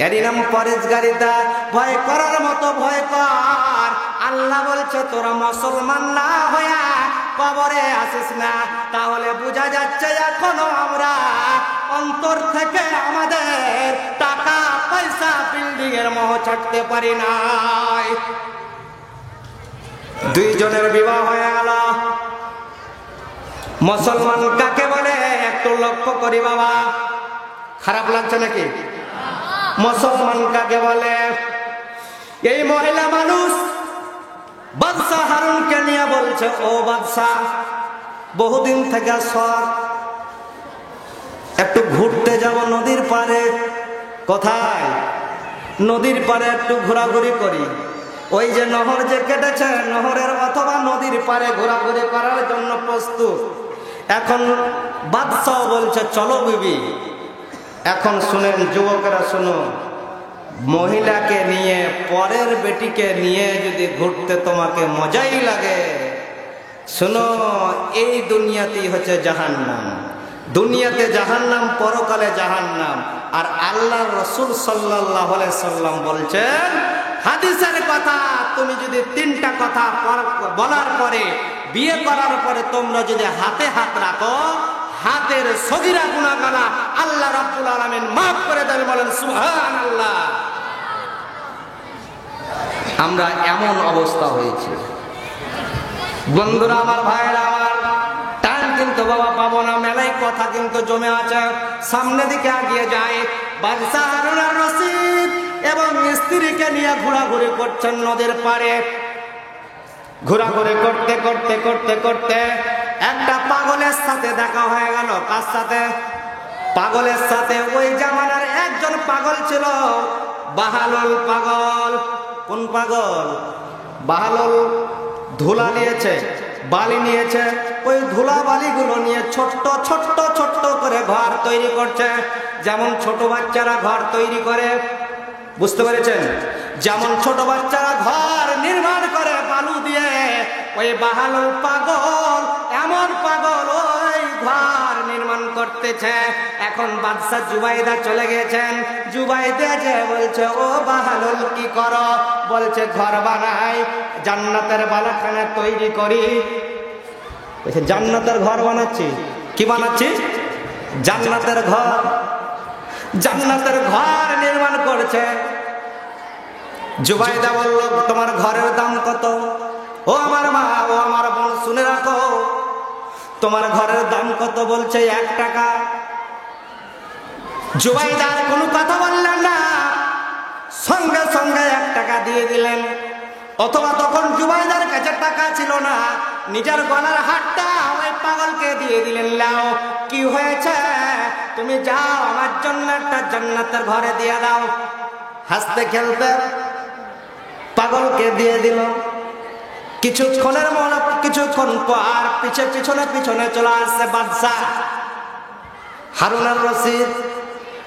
এরই নাম পরেশগারিতা। ভয় করার মতো ভয় কর। আল্লাহ বলছে, তোরা মুসলমান না হইয়া কবরে আসিস না। তাহলে বোঝা যাচ্ছে এখনো আমরা অন্তর থেকে আমাদের টাকা পয়সা বিল্ডিং এর মোহ ছাড়তে পারি নাই। দুইজনের বিবাহ হয়ে গেল। মুসলমান কাকে বলে একটু লক্ষ্য করি বাবা, খারাপ লাগছে নাকি? মুসলমান কাকে বলে? এই মহিলা মানুষ বাদশাহ হারুনকে নিয়ে বলছে, ও বাদশাহ, বহুদিন থেকে সর, একটু ঘুরতে যাব নদীর পারে। কোথায়? নদীর পারে একটু ঘোরাঘুরি করি। ওই যে নহর যে কেটেছে, নহরের অথবা নদীর পারে ঘোরাঘুরি করার জন্য প্রস্তুত। এখন বাদশাহ বলছে, চলো বিবি। এখন শুনেন যুবকেরা, শুনো, মহিলাকে নিয়ে, পরের বেটিকে নিয়ে যদি ঘুরতে তোমাকে মজাই লাগে, শুনো, এই দুনিয়াতেই হচ্ছে জাহান্নাম। দুনিয়াতে জাহান্নাম, পরকালে জাহান্নাম। আর আল্লাহ রসুল সাল্লাল্লাহু আলাইহি সাল্লাম বলছেন, হাদিসের কথা, তুমি যদি তিনটা কথা বলার পরে, বিয়ে করার পরে তোমরা যদি হাতে হাত রাখো, হাতের সগীরা গুনাহগানা আল্লাহ রাব্বুল আলামিন মাফ করে দেন। বলেন সুবহানাল্লাহ। আমরা এমন অবস্থা হয়েছে বন্ধুরা আমার, ভাইরা আমার, টাইম কিন্তু বাবা পাবো না, মেলায় কথা কিন্তু জমে আছে, সামনের দিকে এগিয়ে যায়। বাদশাহ হারুন আর রশিদ এবং স্ত্রীকে নিয়ে ঘোরাঘুরি করছেন নদীর পাড়ে। ঘোরাঘুরি করতে করতে করতে করতে একটা পাগলের সাথে দেখা হয়ে গেল। কার সাথে? পাগলের সাথে। ওই জামানার একজন পাগল ছিল, বাহালুল পাগল। কোন পাগল? বাহালুল। ধুলা নিয়েছে, বালি নিয়েছে, ওই ধুলা বালিগুলো নিয়ে ছোট্ট ছোট্ট ছোট্ট করে ঘর তৈরি করছে, যেমন ছোট বাচ্চারা ঘর তৈরি করে। বুঝতে পেরেছেন? যেমন ছোট বাচ্চারা ঘর নির্মাণ করে বালু দিয়ে, ওই বাহালুল পাগল এমন পাগল, ওই ঘর নির্মাণ করতেছে। এখন বাদশা জুবাইদা চলে গেছেন। জুবাইদা যে বলছে, ও বাহালুল কি করো? বলছে, ঘর বানাই, জান্নাতের বালাখানা তৈরি করি। বলছে জান্নাতের ঘর বানাচ্ছি। কি বানাচ্ছি? জান্নাতের ঘর। জান্নাতের ঘর নির্মাণ করছে। জুবাইদা বলল তোমার ঘরের দাম কত? ও আমার মা, ও আমার বোন, শুনে রাখো, তোমার ঘরের দাম কত? বলছে 1 টাকা। জুবাইদার কোনো কথা বললেন না, সঙ্গে সঙ্গে 1 টাকা দিয়ে দিলেন। অথবা তখন জুবাইদার কাছে টাকা ছিল না, নিজের গলার হাতটা ওই পাগলকে দিয়ে দিলেন। লাও, কি হয়েছে? তুমি যাও, আমার জন্য একটা জান্নাতের ঘরে দিয়ে দাও। হাসতে খেলতে পাগলকে দিয়ে দিল। কিছুক্ষণ পর পিছনে পিছনে চলে আসছে বাদশা হারুন আর রশিদ।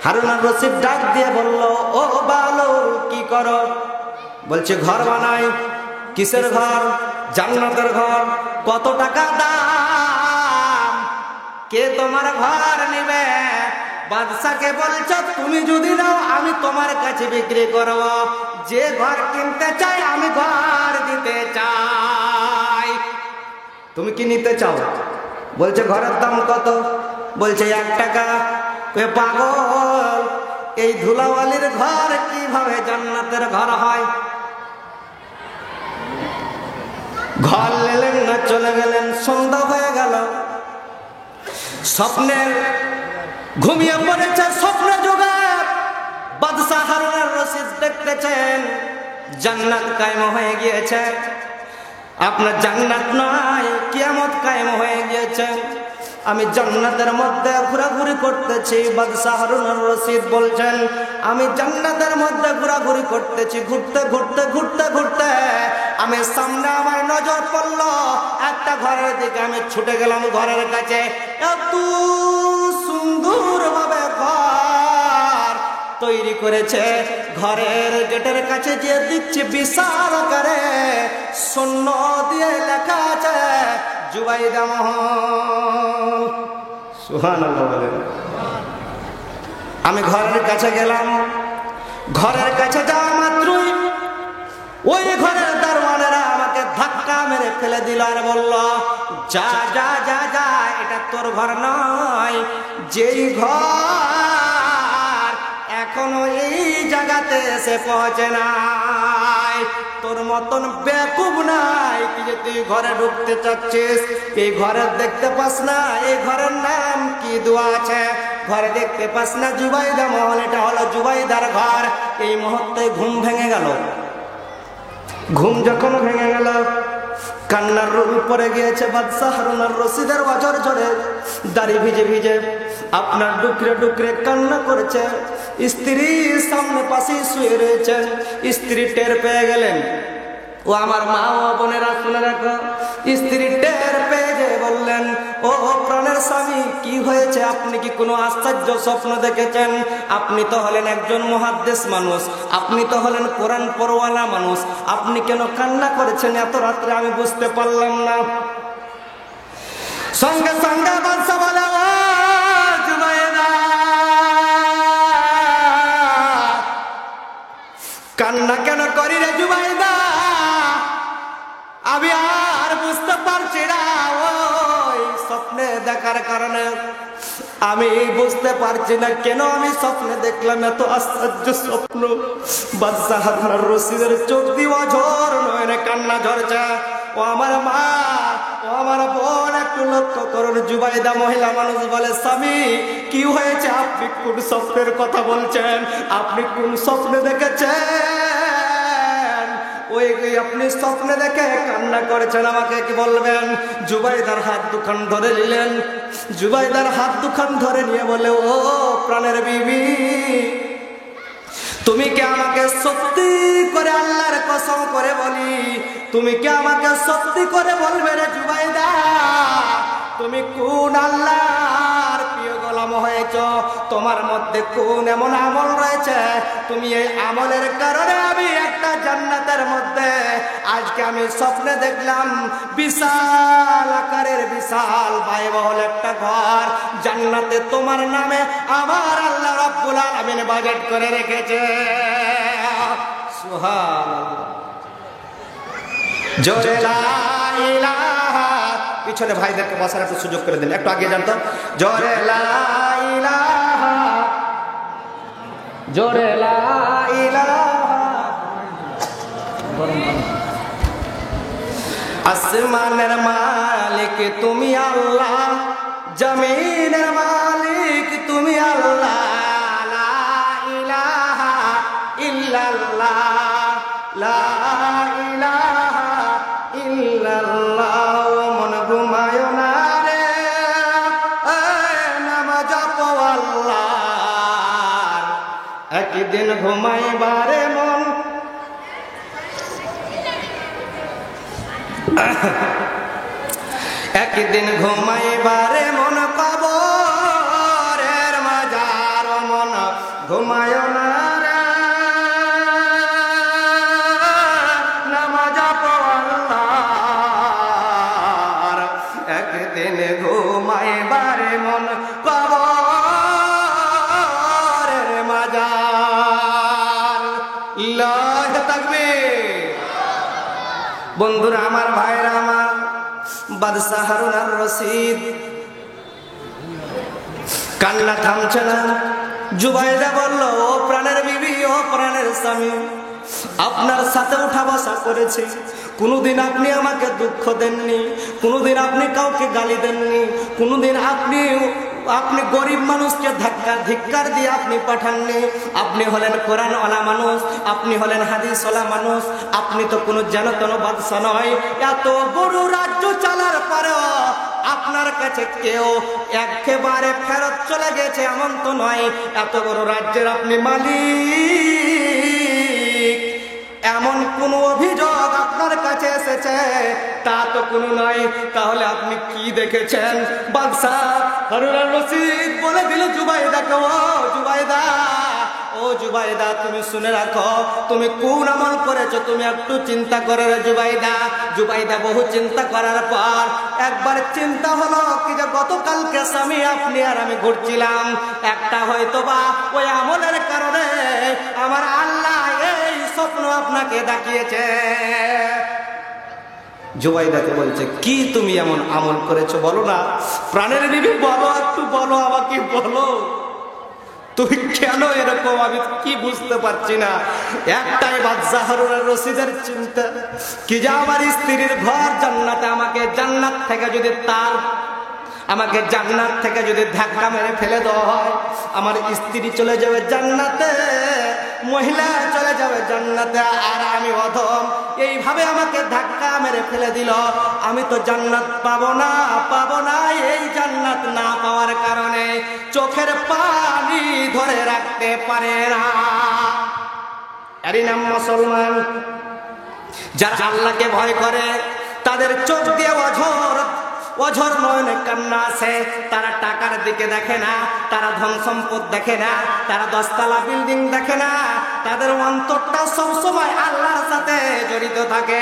হারুন আর রশিদ ডাক দিয়ে বলল, ও বালুল, কি করো? বলছে ঘর বানাই। কিসের ঘর? জান্নাতের ঘর। কত টাকা দাম? কে তোমার ঘর নিবে? বাদশাকে বলছ তুমি যদি নাও আমি তোমার কাছে বিক্রি করব। যে ঘর কিনতে চাই আমি ঘর দিতে চাই। তুমি কি নিতে চাও? বলছে ঘরের দাম কত? বলছে 1 টাকা। পাগল, এই ধুলাওয়ালির ঘর কিভাবে জান্নাতের ঘর হয়? ঘর নিলেন না, চলে গেলেন। সন্ধ্যা হয়ে গেল। স্বপ্নে ঘুমিয়ে পড়েছে, স্বপ্নে জোগাড়। বাদশা হারুন আর রশিদ দেখতেছেন জান্নাত কায়েম হয়ে গিয়েছে। আপনার জান্নাত নয়, কিয়ামত কায়েম হয়ে গিয়েছে। আমি জান্নাতের মধ্যে ঘোরাঘুরি করতেছি। বাদশা হারুন আর রশিদ বলছেন আমি জান্নাতের মধ্যে ঘোরাঘুরি করতেছি। ঘুরতে ঘুরতে ঘুরতে ঘুরতে আমি সামনে আমার নজর পড়ল একটা ঘরের দিকে। আমি ছুটে গেলাম ঘরের কাছে। এত সুন্দর ভাবে ঘর তৈরি করেছে। ঘরের গেটের কাছে যে দেখছি বিশাল আকারে শূন্য দিয়ে লেখা আছে জুবাইদা মহল। সুবহানাল্লাহ বলেন। আমি ঘরের কাছে গেলাম। ঘরের কাছে যাওয়া মাত্রই ওই ঘরের দারওয়ানেরা আমাকে ধাক্কা মেরে ফেলে দিল আর বলল, যা যা যা যা, এটা তোর ঘর নয়। যেই ঘর এখনো এই জায়গাতে এসে পৌঁছে নাই, তোর মতন বেকুব নাই কি যে তুই ঘরে ঢুকতে চাচ্ছিস। এই ঘরে দেখতে পাস না এই ঘরের নাম কি দেওয়া আছে? ঘরে দেখতে পাস না জুবাইদা মহল? এটা হলো জুবাইদার ঘর। এই মুহূর্তে ঘুম ভেঙে গেল। ঘুম যখন ভেঙে গেল, কান্নার রোল পড়ে গিয়েছে বাদশা হারুন আর রশিদের অজর জোরে দাড়ি ভিজে ভিজে আপনার ডুকরে ডুকরে কান্না করেছে। স্ত্রী সামনে পাশেই শুয়ে রয়েছেন। স্ত্রী টের পেয়ে গেলেন। ও আমার মা ও বোনেরা শুনে রাখো, স্ত্রী টের পেয়ে যে বললেন, ও প্রাণের স্বামী, কি হয়েছে? আপনি কি কোনো আশ্চর্য স্বপ্ন দেখেছেন? আপনি তো হলেন একজন মুহাদ্দিস মানুষ, আপনি তো হলেন কোরআন পড়ওয়ালা মানুষ, আপনি কেন কান্না করেছেন এত রাত্রে? আমি বুঝতে পারলাম না। সঙ্গে সঙ্গে বাদশা বলে, ও জুবাইদা, কান্না কেন করি রে জুবাইদা? আমি আর বুঝতে পারছি না। ওই স্বপ্নে দেখার কারণে আমি বুঝতে পারছি না কেন আমি স্বপ্নে দেখলাম এত আশ্চর্য স্বপ্ন। বাদশা হারুন আর রশিদের চোখ দিয়ে অঝর নয়নে কান্না ঝরছে। ও আমার মা, ও আমার বোন, একটু লক্ষ্য করুন। জুবাইদা মহিলা মানুষ বলে, স্বামী কি হয়েছে? আপনি কোন স্বপ্নের কথা বলছেন? আপনি কোন স্বপ্নে দেখেছেন? ওই আপনি স্বপ্নে দেখে কান্না করেছেন, আমাকে কি বলবেন? জুবাইদার হাত দুখান ধরে নিলেন। জুবাইদার হাত দুখান ধরে নিয়ে বলে, ও প্রাণের বিবি, তুমি কি আমাকে সত্যি করে, আল্লাহর কসম করে বলি, তুমি কি আমাকে সত্যি করে বলবে রে জুবাইদা, তুমি কোন আল্লাহর প্রিয় গোলাম হয়েছ? তোমার মধ্যে কোন এমন আমল রয়েছে? তুমি এই আমলের কারণে আমি একটা জান্নাতের মধ্যে আজকে আমি স্বপ্নে দেখলাম বিশাল আকারের বিশাল ব্যয়বহুল একটা ঘর জান্নাতে তোমার নামে আমার আল্লাহ রাব্বুল আলামিন বাজেট করে রেখেছে। সুবহানাল্লাহ। জোরে লা ইলাহা পিছনে ভাইদেরকে বসার একটু সুযোগ করে দিন, একটু আগে যান তো। জোরে লা ইলাহা, জোরে লা ইলাহা। আসমানের মালিক তুমি আল্লাহ, জমিনের মালিক তুমি আল্লাহ, লা ইলাহা ইল্লাল্লাহ, লা ইলাহা ইল্লাল্লাহ। মন ঘুমায় না রে, নামাজ পড়ো আল্লাহর, একদিন ঘুমাইবারে মন, একদিন ঘুমাইবারে মন কবরের মাজার, মন ঘুমায় না রে, নামাজ পড়ো আল্লাহর, একদিন ঘুমাইবারে মন কবরের মাজার। আল্লাহু তাকবীর। বন্ধুরা আমার, ভাইরা আমার, বাদশা হারুন আর রশিদ কান্না থামছে না। জুবাইদা বলল, ও প্রাণের বিবি, ও প্রাণের স্বামী, আপনার সাথে উঠা বসা করেছি, কোনোদিন আপনি আমাকে দুঃখ দেননি, কোনোদিন আপনি কাউকে গালি দেননি, কোনোদিন আপনি গরিব মানুষকে ধিক্কার দিয়ে আপনি পাঠাননি। আপনি হলেন কোরআনওয়ালা মানুষ, আপনি হলেন হাদিসওয়ালা মানুষ, আপনি তো কোনো যেন তেন বাদশা নয়। এত বড় রাজ্য চালার পরেও আপনার কাছে কেউ একেবারে ফেরত চলে গেছে এমন তো নয়। এত বড় রাজ্যের আপনি মালিক, এমন কোন অভিযোগ আপনার কাছে এসেছে তা তো কোনো নয়। তাহলে আপনি কি দেখেছেন? বাদশা হারুন আর রশিদ বলে দিল জুবাইদাকে, ও জুবাইদা, ও জুবাইদা, তুমি শুনে রাখো, তুমি কোন আমল করেছো তুমি একটু চিন্তা করে রে জুবাইদা। জুবাইদা বহু চিন্তা করার পর একবার চিন্তা হলো কি যে গতকালকে স্বামী আপনি আর আমি ঘুরছিলাম, একটা হয়তো বা ওই আমলের কারণে আমার আল্লাহ এই স্বপ্ন আপনাকে দেখিয়েছে। জুবাইদাকে বলছে, কি তুমি এমন আমল করেছো বলো না, প্রাণের বিবি বলো, একটু বলো, আমাকে বলো, তুমি কেন এরকম, আমি কি বুঝতে পারছি না। একটাই বাদশা হারুন আর রশিদের চিন্তা কি যে আমার স্ত্রীর ঘর জান্নাতে, আমাকে জান্নাত থেকে যদি ধাক্কা মেরে ফেলে দেওয়া হয়, আমার স্ত্রী চলে যাবে জান্নাতে, মহিলা চলে যাবে জান্নাতে, আর আমি অধম। এইভাবে আমাকে ধাক্কা মেরে ফেলে দিল, আমি তো জান্নাত পাবো না। এই জান্নাত না পাওয়ার কারণে চোখের পানি ধরে রাখতে পারে না। এরই নাম মুসলমান। যারা আল্লাহকে ভয় করে তাদের চোখ দিয়ে অঝর নয়নে কান্না আসে। তারা টাকার দিকে দেখে না, তারা ধন সম্পদ দেখে না, তারা 10 তলা বিল্ডিং দেখে না, তাদের অন্তরটা সবসময় আল্লাহর সাথে জড়িত থাকে।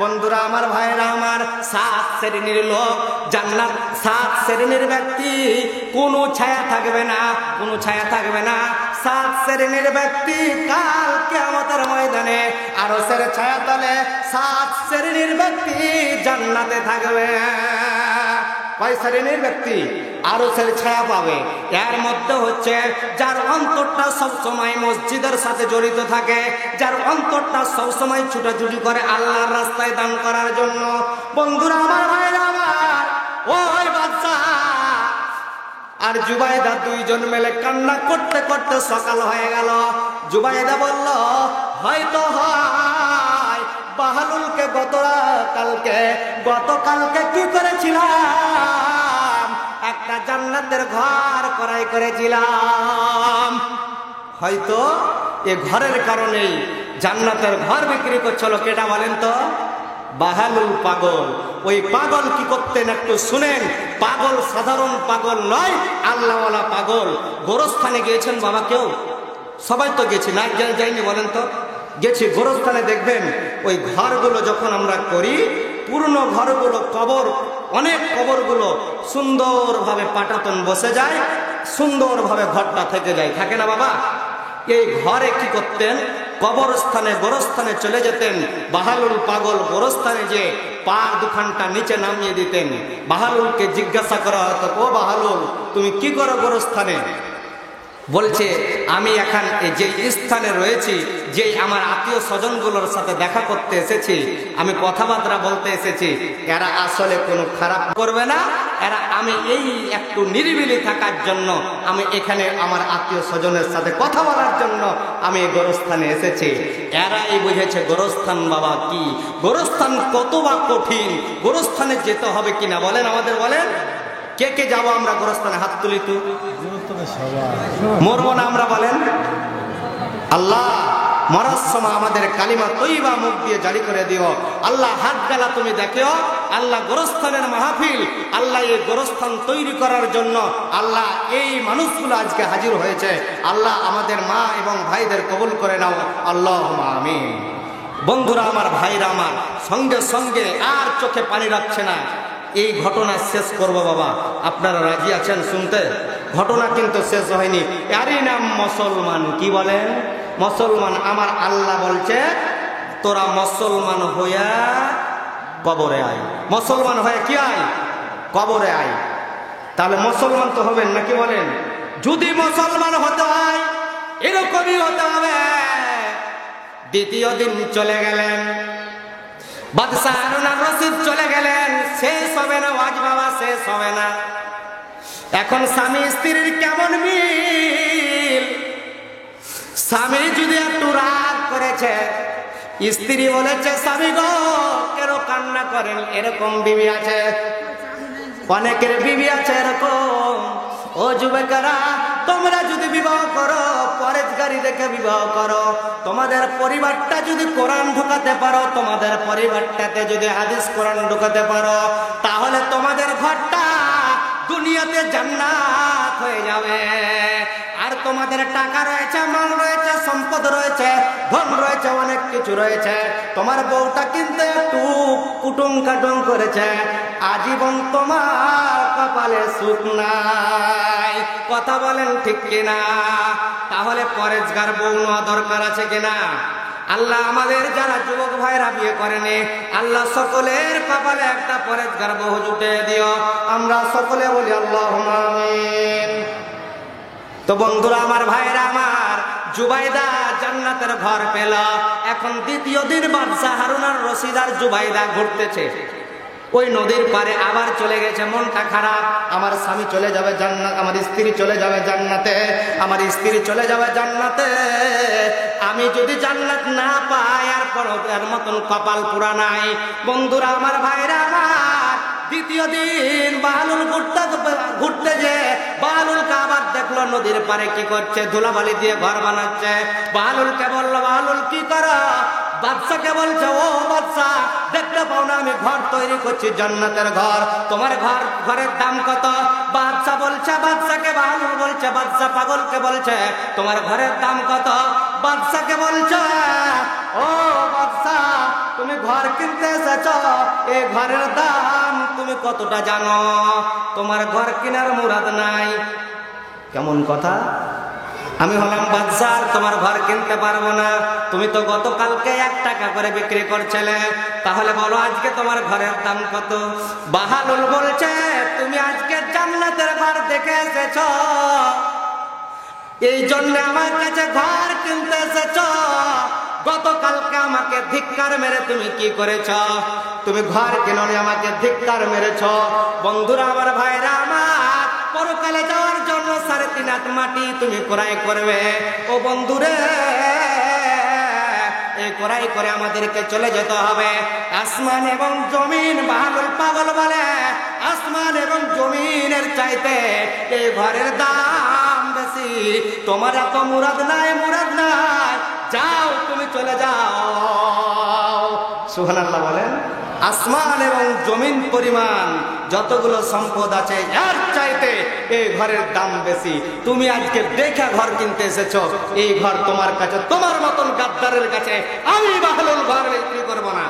বন্ধুরা আমার, ভাইরা আমার, 7 শ্রেণীর লোক জান্নাত, 7 শ্রেণীর ব্যক্তি কোনো ছায়া থাকবে না, কোনো ছায়া থাকবে না। 7 শ্রেণীর ব্যক্তি কাল কিয়ামতের ময়দানে আরশের ছায়া তলে 7 শ্রেণীর ব্যক্তি জান্নাতে থাকবে। কয় শ্রেণীর ব্যক্তি আরশের ছায়া পাবে? এর মধ্যে হচ্ছে যার অন্তরটা সবসময় মসজিদের সাথে জড়িত থাকে, যার অন্তরটা সবসময় ছুটাছুটি করে আল্লাহর রাস্তায় দান করার জন্য। বন্ধুরা আমার, ভাইরা আমার, ওই বাদশা আর জুবাইদা দুইজন মিলে কান্না করতে করতে সকাল হয়ে গেল। জুবাইদা বলল, হয়তো হয় বাহলুলকে গতকালকে কি করেছিলাম, একটা জান্নাতের ঘর ক্রয় করেছিলাম, হয়তো এ ঘরের কারণেই জান্নাতের ঘর বিক্রি করছিল। কেটা বলেন তো? বাহালুল পাগল। ওই পাগল কি করতেন একটু শুনেন। পাগল সাধারণ পাগল নয়, আল্লাহওয়ালা পাগল। গোরস্থানে গিয়েছেন বাবা কেউ? সবাই তো গেছি, না যাইনি বলেন তো? গেছি। গোরস্থানে দেখবেন ওই ঘরগুলো যখন আমরা করি, পুরনো ঘরগুলো অনেক কবরগুলো সুন্দরভাবে পাটাতন বসে যায়, সুন্দরভাবে ঘরটা থেকে যায়, থাকে না বাবা? এই ঘরে কি করতেন? কবরস্থানে গোরস্থানে চলে যেতেন। বাহালুল পাগল গোরস্থানে যে পা দুখানটা নিচে নামিয়ে দিতেন। বাহালুলকে জিজ্ঞাসা করা হতো, ও বাহালুল তুমি কি করো গোরস্থানে? বলছে আমি এখন যে স্থানে রয়েছি, যে আমার আত্মীয় স্বজনগুলোর সাথে দেখা করতে এসেছি, আমি কথাবার্তা বলতে এসেছি, এরা আসলে কোনো খারাপ করবে না, এরা আমি এই একটু নিরিবিলি থাকার জন্য আমি এখানে আমার আত্মীয় স্বজনের সাথে কথা বলার জন্য আমি এই গোরস্থানে এসেছি। এরাই বুঝেছে গোরস্থান বাবা কি, গোরস্থান কত বা কঠিন, গোরস্থানে যেতে হবে কিনা বলেন, আমাদের বলেন। কে কে যাবো আমরা গোরস্থানে? হাত তুলি তো। মরবো না আমরা বলেন? আল্লাহ মরার সময় আমাদের কালিমা তৈবা মুখ দিয়ে জারি করে দিও। আল্লাহ হাত গালা তুমি দেখো, আল্লাহ গোরস্থানের মাহফিল, আল্লাহ এই গোরস্থান তৈরি করার জন্য আল্লাহ এই মানুষগুলো আজকে হাজির হয়েছে। আল্লাহ আমাদের মা এবং ভাইদের কবুল করে নাও, আল্লাহুম্মা আমিন। বন্ধুরা আমার, ভাইরা আমার, সঙ্গে সঙ্গে আর চোখে পানি রাখছে না, এই ঘটনা শেষ করব বাবা, আপনারা রাজি আছেন শুনতে? ঘটনা কিন্তু শেষ হয়নি। এরই নাম মুসলমান। কি বলেন? মুসলমান। আমার আল্লাহ বলছে তোরা মুসলমান হইয়া কবরে আয়। মুসলমান হয়ে কি আয়? কবরে আয়। তাহলে মুসলমান তো হবেন নাকি বলেন? যদি মুসলমান হতে হয় এরকমই হতে হবে। দ্বিতীয় দিন চলে গেলেন, বাদশাহ হারুন আর রশিদ চলে গেলেন। শেষ হবে না ওয়াজ বাবা, শেষ হবে না। এখন স্বামী স্ত্রীর কেমন মিল। স্বামী যদি একটু রাগ করেছে, স্ত্রী বলেছে স্বামী গো কেন কান্না করেন? এরকম বিবি আছে, অনেকের বিবি আছে এরকম। ও যুবকেরা, তোমরা যদি বিবাহ করো পরেশগারি দেখে বিবাহ করো, তোমাদের পরিবারটা যদি কোরআন ঢোকাতে পারো, তোমাদের পরিবারটাতে যদি হাদিস কোরআন ঢোকাতে পারো, তাহলে তোমাদের ঘরটা দুনিয়াতে জান্নাত হয়ে যাবে। আর তোমাদের টাকা রয়েছে, মাল রয়েছে, সম্পদ রয়েছে, ধন রয়েছে, অনেক কিছু রয়েছে, তোমার বউটা কিন্তু একটু কুটুম কাটুম করেছে, আজীবন তোমার কপালে সুখ নাই। কথা বলেন ঠিক কিনা? তাহলে পরেশগার বউ নেওয়া দরকার আছে কিনা? আল্লাহ আমাদের যারা যুবক ভাইরা বিয়ে করেনি, আল্লাহ সকলের কপালে একটা পরেশগার বউ জুটে দিও। আমরা সকলে বলি আল্লাহুম্মা আমিন। তো বন্ধুরা আমার, ভাইরা আমার, জুবাইদা জান্নাতের ঘর পেল। এখন দ্বিতীয় দিন বাদশাহ হারুন আর রশিদ আর জুবাইদা ঘুরতেছে। ওই নদীর পারে আবার চলে গেছে, মনটা খারাপ। আমার স্বামী চলে যাবে জান্নাত, আমার স্ত্রী চলে যাবে জান্নাতে, আমার স্ত্রী চলে যাবে জান্নাতে। আমি যদি জান্নাত না পাই আর পরের মতন কপাল পুরা নাই। বন্ধুরা আমার, ভাইরা আমার, দ্বিতীয় দিন বাহালুল ঘুরতে যে বাহালুলকে আবার দেখলো নদীর পারে কি করছে, ধুলাবালি দিয়ে ঘর বানাচ্ছে। বাহালুলকে বললো, বাহালুল কি করো? বাদশাকে বলছে, ও বাদশা দেখতে পাও না আমি ঘর তৈরি করছি, জান্নাতের ঘর। তোমার ঘরের দাম কত? বাদশা বলছে, বাদশাকে বাহালুল বলছে, বাদশা পাগলকে বলছে তোমার ঘরের দাম কত? বাদশাকে বলছে, ও বাদশা তুমি ঘর কিনতে এসেছ, এই ঘরের দাম তুমি কতটা জানো? তোমার ঘর কেনার মুরাদ নাই। কেমন কথা? আমি হলাম বাদশাহ, তোমার ঘর কিনতে পারবো না। তুমি তো গতকালকে 1 টাকা করে বিক্রি করছিলে, তাহলে বলো আজকে তোমার ঘরের দাম কত? বাহালুল বলছে, তুমি আজকে জান্নাতের ঘর দেখে এসেছ, এই জন্য আমার কাছে ঘর কিনতে এসেছ। গতকালকে আমাকে ধিক্কার মেরে তুমি কি করেছ? তুমি ঘর কিনোনি, আমাকে ধিক্কার মেরেছ। বন্ধুরা আমার, ভাইরা আমার, পরকালে যাওয়ার জন্য 3.5 হাত মাটি তুমি ক্রয় করবে। ও বন্ধুরে, এই ক্রয় করে আমাদেরকে চলে যেতে হবে। আসমান এবং জমিন, বাহালুল পাগল বলে, আসমান এবং জমিনের চাইতে এই ঘরের দাম বেশি। তোমার এত মুরাদ নাই, মুরাদ নাই, যাও তুমি চলে যাও। সুবহানাল্লাহ বলেন। আসমান এবং জমিন পরিমাণ যতগুলো সম্পদ আছে এর চাইতে এই ঘরের দাম বেশি। তুমি আজকে দেখা ঘর কিনতে এসেছো, এই ঘর তোমার কাছে, তোমার মতন গাদ্দারের কাছে আমি বাহালুল ঘর বিক্রি করবো না।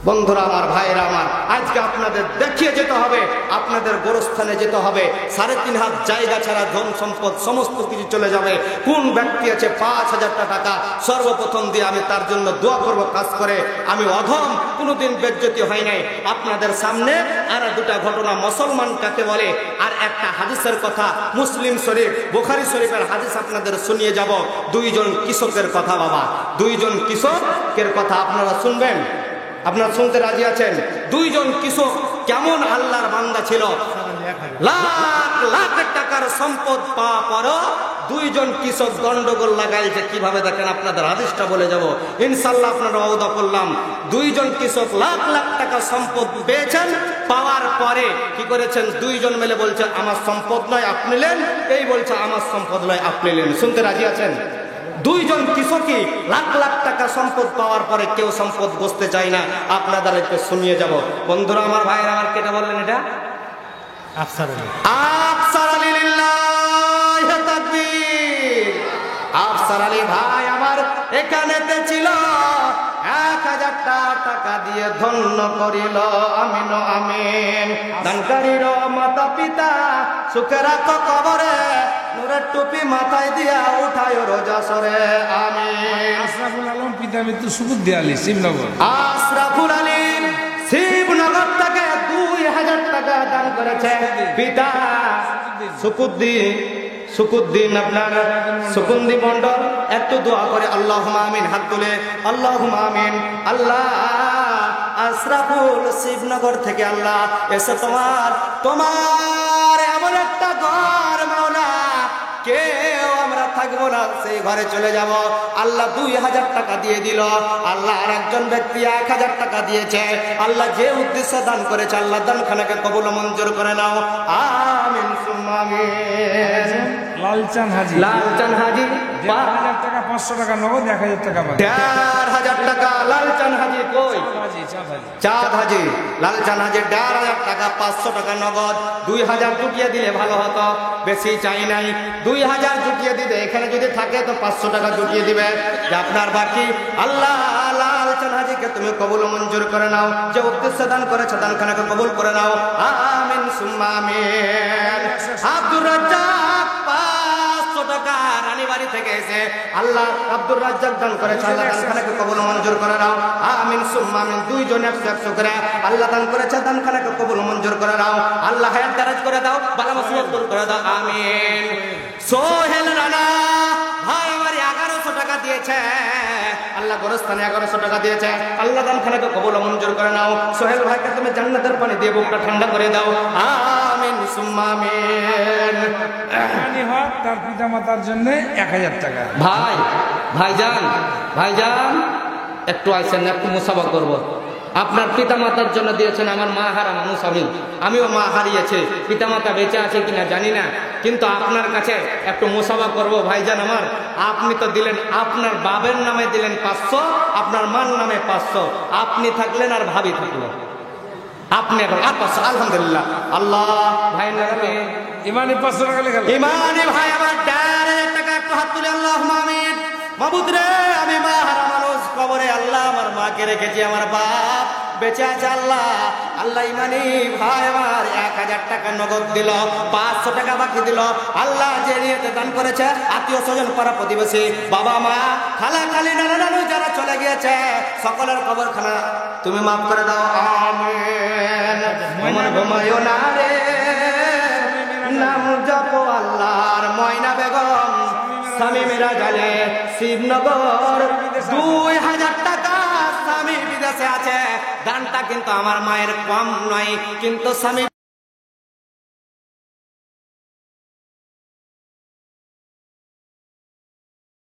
বন্ধুরা আমার, ভাইরা আমার, আজকে আপনাদের দেখিয়ে যেতে হবে, আপনাদের গোরস্থানে যেতে হবে। 3.5 হাত জায়গা ছাড়া ধন সম্পদ সমস্ত কিছু চলে যাবে। কোন ব্যক্তি আছে 5,000 টাকা সর্বপ্রথম দিয়ে আমি তার জন্য দোয়া করব, কাজ করে আমি অধম, কোনোদিন বেজ্জতি হয় নাই। আপনাদের সামনে আর দুটা ঘটনা, মুসলমান কাকে বলে আর একটা হাদিসের কথা, মুসলিম শরীফ বুখারী শরীফের হাদিস আপনাদের শুনিয়ে যাব। 2 জন কৃষকের কথা বাবা, 2 জন কৃষকের কথা আপনারা শুনবেন। আপনারা শুনতে রাজি আছেন? 2 জন কৃষক কেমন আল্লাহর বান্দা ছিল, লাখ লাখ টাকার সম্পদ পাওয়া পরও 2 জন কৃষক গন্ডগোল লাগাইছে। কিভাবে দেখেন আপনাদের হাদিসটা বলে যাব ইনশাআল্লাহ। আপনারা ওয়াদা করলাম, 2 জন কৃষক লাখ লাখ টাকা সম্পদ পেয়েছেন, পাওয়ার পরে কি করেছেন? 2 জন মিলে বলছে আমার সম্পদ নয় আপনি নেন, এই বলছে আমার সম্পদ নয় আপনি নেন। শুনতে রাজি আছেন? 2 জন কৃষকই লাখ লাখ টাকা সম্পদ পাওয়ার পরে কেউ সম্পদ বসতে চায় না। আপনাদেরকে শুনিয়ে যাব। বন্ধুরা আমার, ভাইরা আমার, কেটে বললেন এটা আফসার আলী লিল্লাহি তাকবীর। আফসার আলী ভাই আমার এখানেতে ছিল, 1000 টাকা দিয়ে ধন্য করিল। আমিন আমিন। দানকারীর মাতা পিতা সুখে রাখো কবরে, নূরের টুপি মাথায় দিয়া উঠায় রোজা সরে। আমিন। আশরাফুল আলম পিতা মৃত্যু সুকুদ্দি আলী, শিবনগর। আশরাফুল আলী শিবনগর থেকে 2000 টাকা দান করেছে পিতা সুকুদ্দিন আপনার সুকুন্দি মন্ডল। একটু দোয়া করে আল্লাহুম্মা আমিন, হাত তুলে আল্লাহুম্মা আমিন। আল্লাহ আশরাফুল শিবনগর থেকে আল্লাহ এসে তোমার এমন একটা ঘর মাওলা, কেউ আমরা থাকবো না, সেই ঘরে চলে যাব। আল্লাহ 2000 টাকা দিয়ে দিল। আল্লাহ আর একজন ব্যক্তি 1000 টাকা দিয়েছে। আল্লাহ যে উদ্দেশ্যে দান করেছে আল্লাহ দানখানাকে কবুল মঞ্জুর করে নাও। আমিন সুম্মা আমিন। লালচান হাজি 1000 টাকা, 500 টাকা নগদ, 1000 টাকা 1500 টাকা। লালচান হাজি কই? চাঁদ হাজি। লালচান হাজি 1500 টাকা, 500 টাকা নগদ। 2000 জুটিয়ে দিলে ভালো হতো, বেশি চাই নাই। 2000 জুটিয়ে দিবে, এখানে যদি থাকে তো 500 টাকা জুটিয়ে দিবে, আপনার বাকি। আল্লাহ লালচান হাজিকে তুমি কবুল মঞ্জুর করে নাও, যে উদ্দেশ্যে দান করেছে দানখানাকে কবুল করে নাও। আমিন সুম্মা আমিন। আব্দুর রাজ্জাক 500 টাকা রানীবাড়ি থেকে এসে আল্লাহ আব্দুর রাজ্জাক দান করেছে, আল্লাহ দানখানাকে কবুল মঞ্জুর করে নাও। আমিন সুম্মা আমিন। 2 জন 100 করে আল্লাহ দান করেছে, দানখানাকে কবুল মঞ্জুর করে নাও। আল্লাহ হায়াত দারাজ করে দাও, বালা মুসিবত দূর করে দাও। আমিন। সোহেল রানা ভাই আমার 1100 টাকা দিয়েছে, আল্লাহ গোরস্থানে 1100 টাকা দিয়েছে, আল্লাহ দানখানাকে কবুল মঞ্জুর করে নাও। সোহেল ভাইকে তুমি জান্নাতের পানি দিয়ে বুকটা ঠান্ডা করে দাও। আমিন সুম্মা আমিন। তার পিতা মাতার জন্য 1000 টাকা। ভাইজান একটু আইসেন, একটু মুসাফা করব। আপনার পিতা মাতার জন্য দিয়েছেন। আমার মা হারা মানুষ, আমিও মা হারিয়েছি, পিতা মাতা বেঁচে আছে কিনা জানি না, কিন্তু আপনার কাছে একটু মুসাফা করব। ভাইজান আমার, আপনি তো দিলেন, আপনার বাবের নামে দিলেন 500, আপনার মার নামে 500, আপনি থাকলেন আর ভাবি থাকলো, আপনি এখন 500। আলহামদুলিল্লাহ। আল্লাহ ভাই ইমানি 500 টাকা লেখা। ইমানি ভাই আমার 1000 টাকা, একটু হাত তুলে আল্লাহুম্মা আমিন। মাবুদ রে, আমি মা হারা মানুষ, কবরে আল্লাহ আমার মাকে রেখেছি, আমার বাপ বেঁচে আছে। আল্লাহ ইমানি ভাই আমার 1000 টাকা নগদ দিল, 500 টাকা বাকি দিল। আল্লাহ যে নিয়তে দান করেছে, আত্মীয় স্বজন পাড়া প্রতিবেশী, বাবা মা খালা খালি নানা নানু যারা চলে গিয়েছে, সকলের কবরখানা তুমি মাফ করে দাও। আমিন। আমার ঘুমায়ো না রে, নাম জপো আল্লাহর। ময়না বেগম স্বামী মেরা গেলে শিবনগর, 2000 টাকা। স্বামী বিদেশে আছে, দানটা কিন্তু আমার মায়ের কম নয়, কিন্তু স্বামী